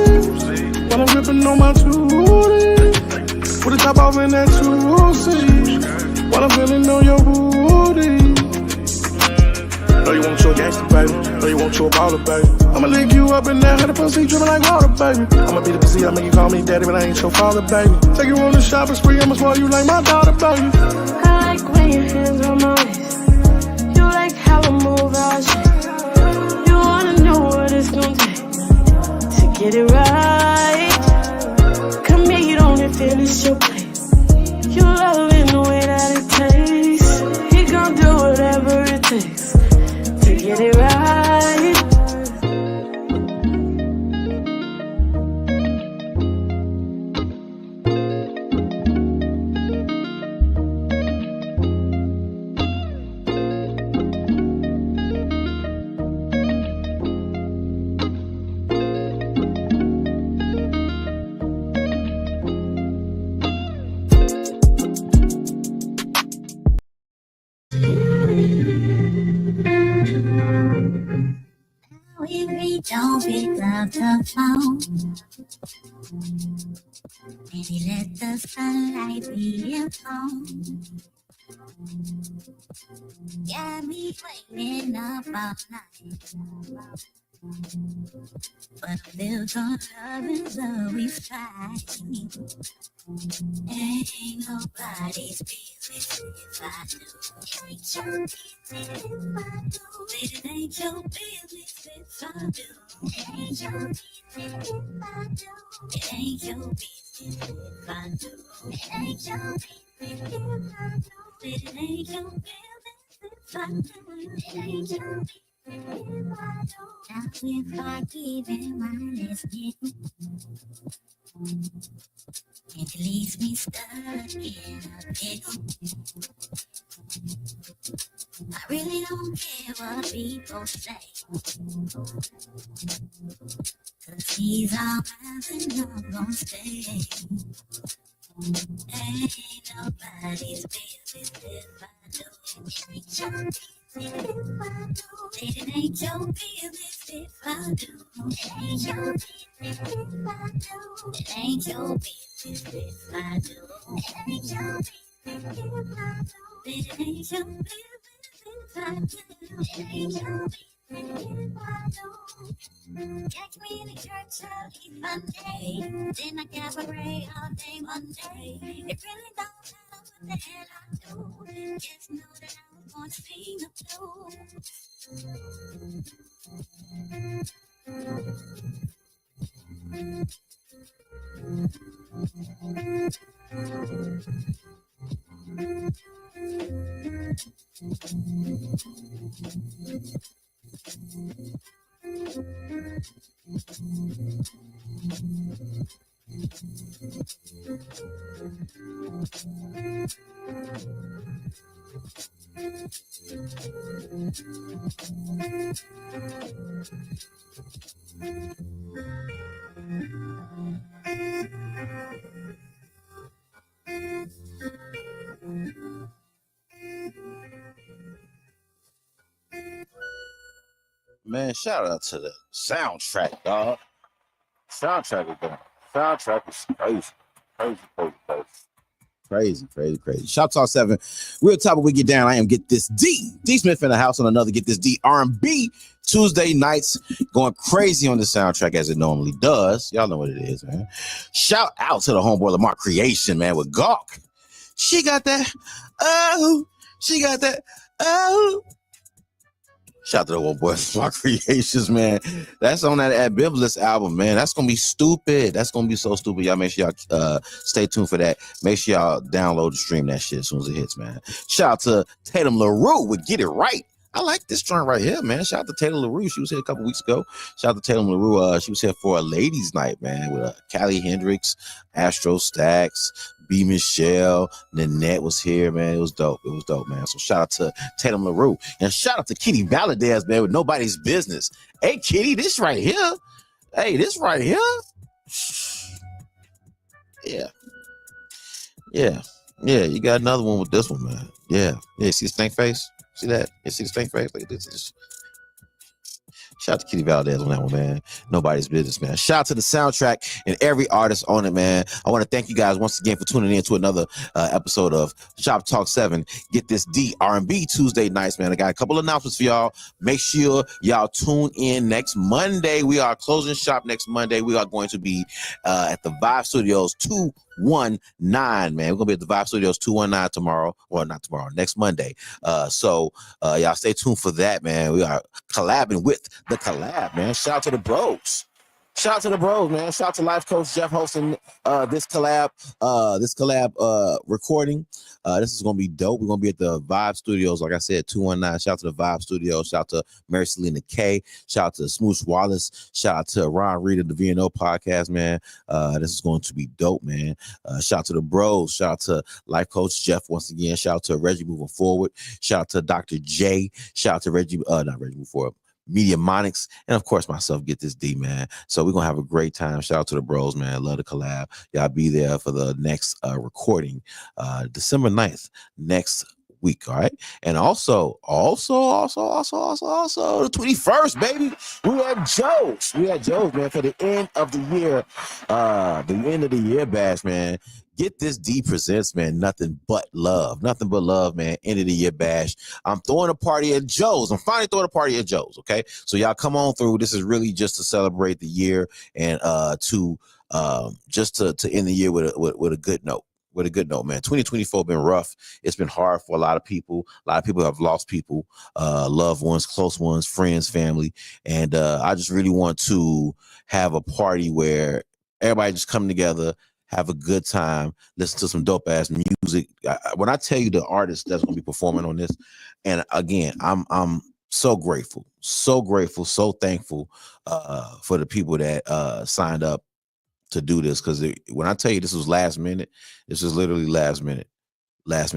while I'm ripping on my tootie. Put the top off in that 2C while I'm feeling on your booty. Know you want your gangster, baby. Know you want your baller, baby. I'ma lick you up in that 100% dripping like water, baby. I'ma be the pussy, I make you call me daddy, but I ain't your father, baby. Take you on the shopping spree, I'ma spoil you like my daughter, baby. I like when your hands on my waist. You like how I move, how I shake. You wanna know what it's gonna take to get it right. Come here, you don't even finish your place. You love it the way that it tastes. He gon' do whatever it takes to get it right. Don't pick up the phone. Maybe let the sunlight be your phone. Got me waiting up all night. But built on love and love we fight. Ain't nobody's business if I do. Ain't your business if I do. It ain't your business if I do. Ain't your business if I do. It ain't your business if I do. It ain't your business if I do. It ain't your business if I do. It ain't your business. Now if I give him my let's get me, it leaves me stuck in a pickle. I really don't care what people say, 'cause he's all mine and I'm gonna stay. Ain't nobody's business if I do. Ain't your business if I do. It ain't your business if I do. It ain't your business if I do. It ain't your business if I do. It ain't your business if I do. It ain't your business if I do. It ain't your business if I do. Catch me in the church early Sunday, then I cabaret all day Monday. It really don't matter what the hell I do. Just know that I was born to sing the Man, shout out to the soundtrack, dog. Soundtrack is going. Soundtrack is crazy. Crazy. Shoptalk 7. Real topic we get down. I am Get This D. D Smith in the house on another Get This D R&B Tuesday nights. Going crazy on the soundtrack as it normally does. Y'all know what it is, man. Shout out to the homeboy Lamar Creation, man, with Gawk. She got that. Oh, she got that. Oh. Shout out to the one boy Lamar Creations, man. That's on that Ambivalence album, man. That's gonna be stupid. That's gonna be so stupid. Y'all make sure y'all stay tuned for that. Make sure y'all download and stream that shit as soon as it hits, man. Shout out to Tatum LaRue with Get It Right. I like this joint right here, man. Shout out to Tatum LaRue. She was here a couple weeks ago. Shout out to Tatum LaRue. She was here for a ladies' night, man, with Callie Hendricks, Astro Stacks, B. Michelle, Nanette was here, man. It was dope, man. So shout out to Tatum LaRue. And shout out to Kitty Valadez, man, with Nobody's Business. Hey, Kitty, this right here. Hey, this right here. Yeah, you got another one with this one, man. Yeah, see the stank face? See that? You see the stank face? Look at this. Shout out to Kitty Valdez on that one, man. Nobody's Business, man. Shout out to the soundtrack and every artist on it, man. I want to thank you guys once again for tuning in to another episode of Shoptalk 7. Get This D R&B Tuesday nights, man. I got a couple announcements for y'all. Make sure y'all tune in next Monday. We are closing shop next Monday. We are going to be at the Vibe Studios 219, man. We're going to be at the Vibe Studios 219 tomorrow. Well, not tomorrow, next Monday. So y'all stay tuned for that, man. We are collabing with the collab, man. Shout out to the bros. Shout out to the bros, man. Shout out to Life Coach Jeff hosting this collab recording. This is gonna be dope. We're gonna be at the Vibe Studios, like I said, 219. Shout out to the Vibe Studios. Shout out to Mary Selena K. Shout out to Smooth Wallace. Shout out to Ron Reed of the VNO podcast, man. This is going to be dope, man. Shout out to the bros. Shout out to Life Coach Jeff once again. Shout out to Reggie Moving Forward. Shout out to Dr. J. Shout out to Reggie, not Reggie Moving Forward. Media Monics, and of course myself, Get This D, man. So we're gonna have a great time. Shout out to the bros, man. Love the collab. Y'all be there for the next recording, December 9th, next week. All right. And also the 21st, baby. We had Joe's. Man, for the end of the year. The end of the year bash, man. Get This D presents, man, nothing but love, man. End of the year bash. I'm throwing a party at Joe's. I'm finally throwing a party at Joe's. Okay, so y'all come on through. This is really just to celebrate the year and just to end the year with a good note. With a good note, man. 2024 been rough. It's been hard for a lot of people. A lot of people have lost people, loved ones, close ones, friends, family, and I just really want to have a party where everybody just come together, have a good time, listen to some dope ass music. When I tell you the artists that's going to be performing on this, and again, I'm so grateful, so thankful for the people that signed up to do this, because when I tell you this was last minute, this was literally last minute.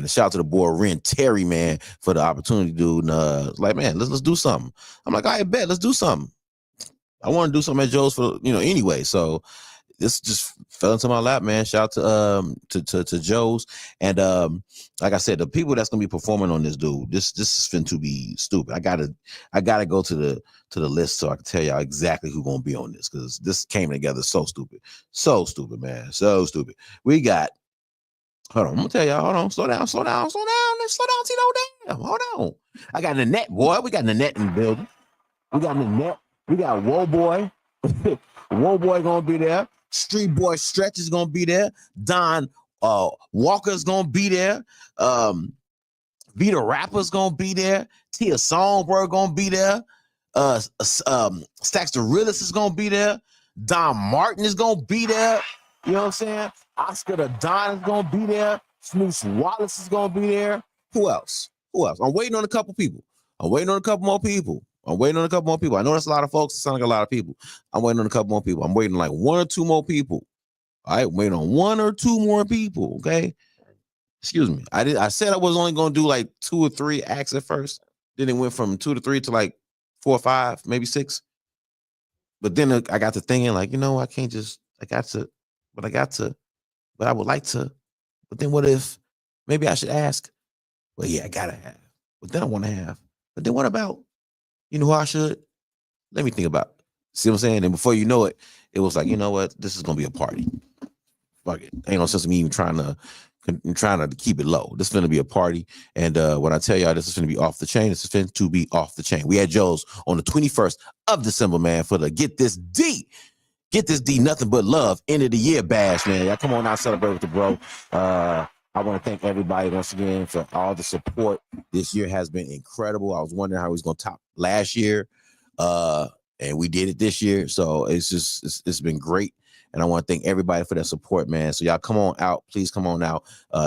Shout out to the boy Ren Terry, man, for the opportunity, dude. And like, man, let's do something. I'm like, I bet, let's do something. I want to do something at Joe's for anyway. So this just fell into my lap, man. Shout out to Joe's. And like I said, the people that's gonna be performing on this, dude, this is fin to be stupid. I gotta go to the list so I can tell y'all exactly who's gonna be on this, because this came together so stupid, man, so stupid. We got, hold on, I'm gonna tell y'all, hold on, slow down, let's slow down, Tino, damn, hold on. I got Nanette, boy, we got Nanette in the building. We got Whoa Boy. Whoa Boy gonna be there. Street Boy Stretch is gonna be there. Don Walker's gonna be there. Vita Rapper's gonna be there. Tia Songbird gonna be there. Stacks the Realist is gonna be there. Don Martin is gonna be there. You know what I'm saying? Oscar the Don is gonna be there. Smooth Wallace is gonna be there. Who else? I'm waiting on a couple people. I'm waiting on a couple more people. I know that's a lot of folks. It sounds like a lot of people. I'm waiting on a couple more people. I'm waiting on like one or two more people. All right, waiting on one or two more people. Okay. Excuse me. I said I was only going to do like 2 or 3 acts at first. Then it went from 2 to 3 to like 4 or 5, maybe 6. But then I got to thinking, like, I can't just, but I would like to. But then what if maybe I should ask? Well, yeah, I gotta have. But then I want to have. But then what about, who I should? Let me think about it. See what I'm saying? And before you know it, it was like, you know what? This is gonna be a party. Fuck it. Ain't no sense of me even trying to keep it low. This is gonna be a party. And when I tell y'all this is gonna be off the chain, this is going to be off the chain. We had Joe's on the 21st of December, man, for the Get This D, nothing but love, end of the year bash, man. Y'all come on out, celebrate with the bro. I want to thank everybody once again for all the support. This year has been incredible. I was wondering how he was going to top last year, and we did it this year. So it's been great. And I want to thank everybody for their support, man. So y'all come on out. Please come on out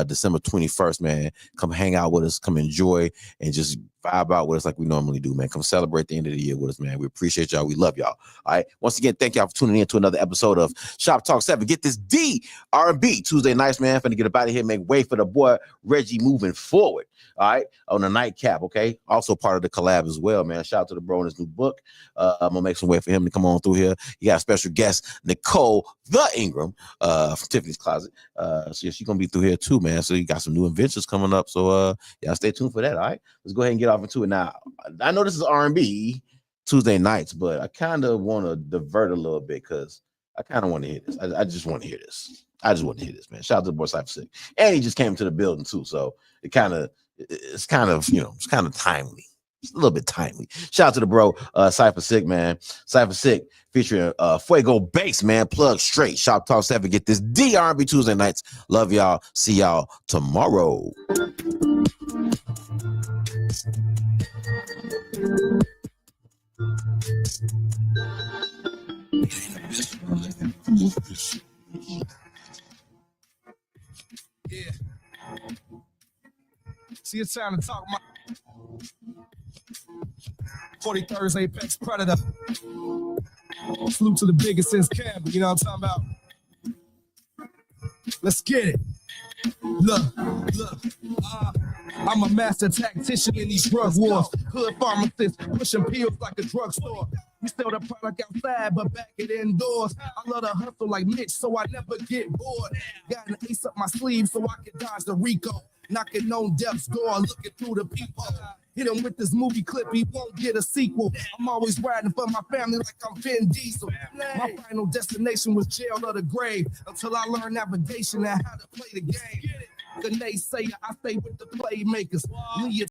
December 21st, man. Come hang out with us. Come enjoy and just vibe out with us like we normally do, man. Come celebrate the end of the year with us, man. We appreciate y'all. We love y'all. All right. Once again, thank y'all for tuning in to another episode of Shop Talk 7. Get This D R&B Tuesday nights, man. Finna get up out of here, make way for the boy Reggie moving forward. All right, on the nightcap, okay? Also part of the collab as well, man. Shout out to the bro in his new book. I'm gonna make some way for him to come on through here. He got a special guest, Nicole the Ingram, from Tiffany's Closet. So yeah, she's gonna be through here too, man. So you got some new inventions coming up. So yeah, stay tuned for that. All right, let's go ahead and get off into it now. I know this is R&B Tuesday nights, but I kind of want to divert a little bit because I kind of want to hear this. I just want to hear this. I just want to hear this, man. Shout out to the boy Cypher Sick, and he just came to the building too, so it's kind of timely. It's a little bit timely. Shout out to the bro, Cypher Sick, man. Cypher Sick featuring Fuego Bass, man. Plug straight. Shop Talk 7. Get this D R&B Tuesday nights. Love y'all. See y'all tomorrow. Yeah. See, it's time to talk my 43rd Apex Predator. Salute to the biggest since Campbell, you know what I'm talking about? Let's get it. Look, I'm a master tactician in these drug wars. Hood pharmacist, pushing pills like a drugstore. We sell the product outside, but back it indoors. I love to hustle like Mitch, so I never get bored. Got an ace up my sleeve so I can dodge the Rico. knocking on death's door, looking through the peephole. Hit him with this movie clip, he won't get a sequel. I'm always riding for my family like I'm Vin Diesel. My final destination was jail or the grave until I learned navigation and how to play the game. The naysayer, I stay with the playmakers. Leah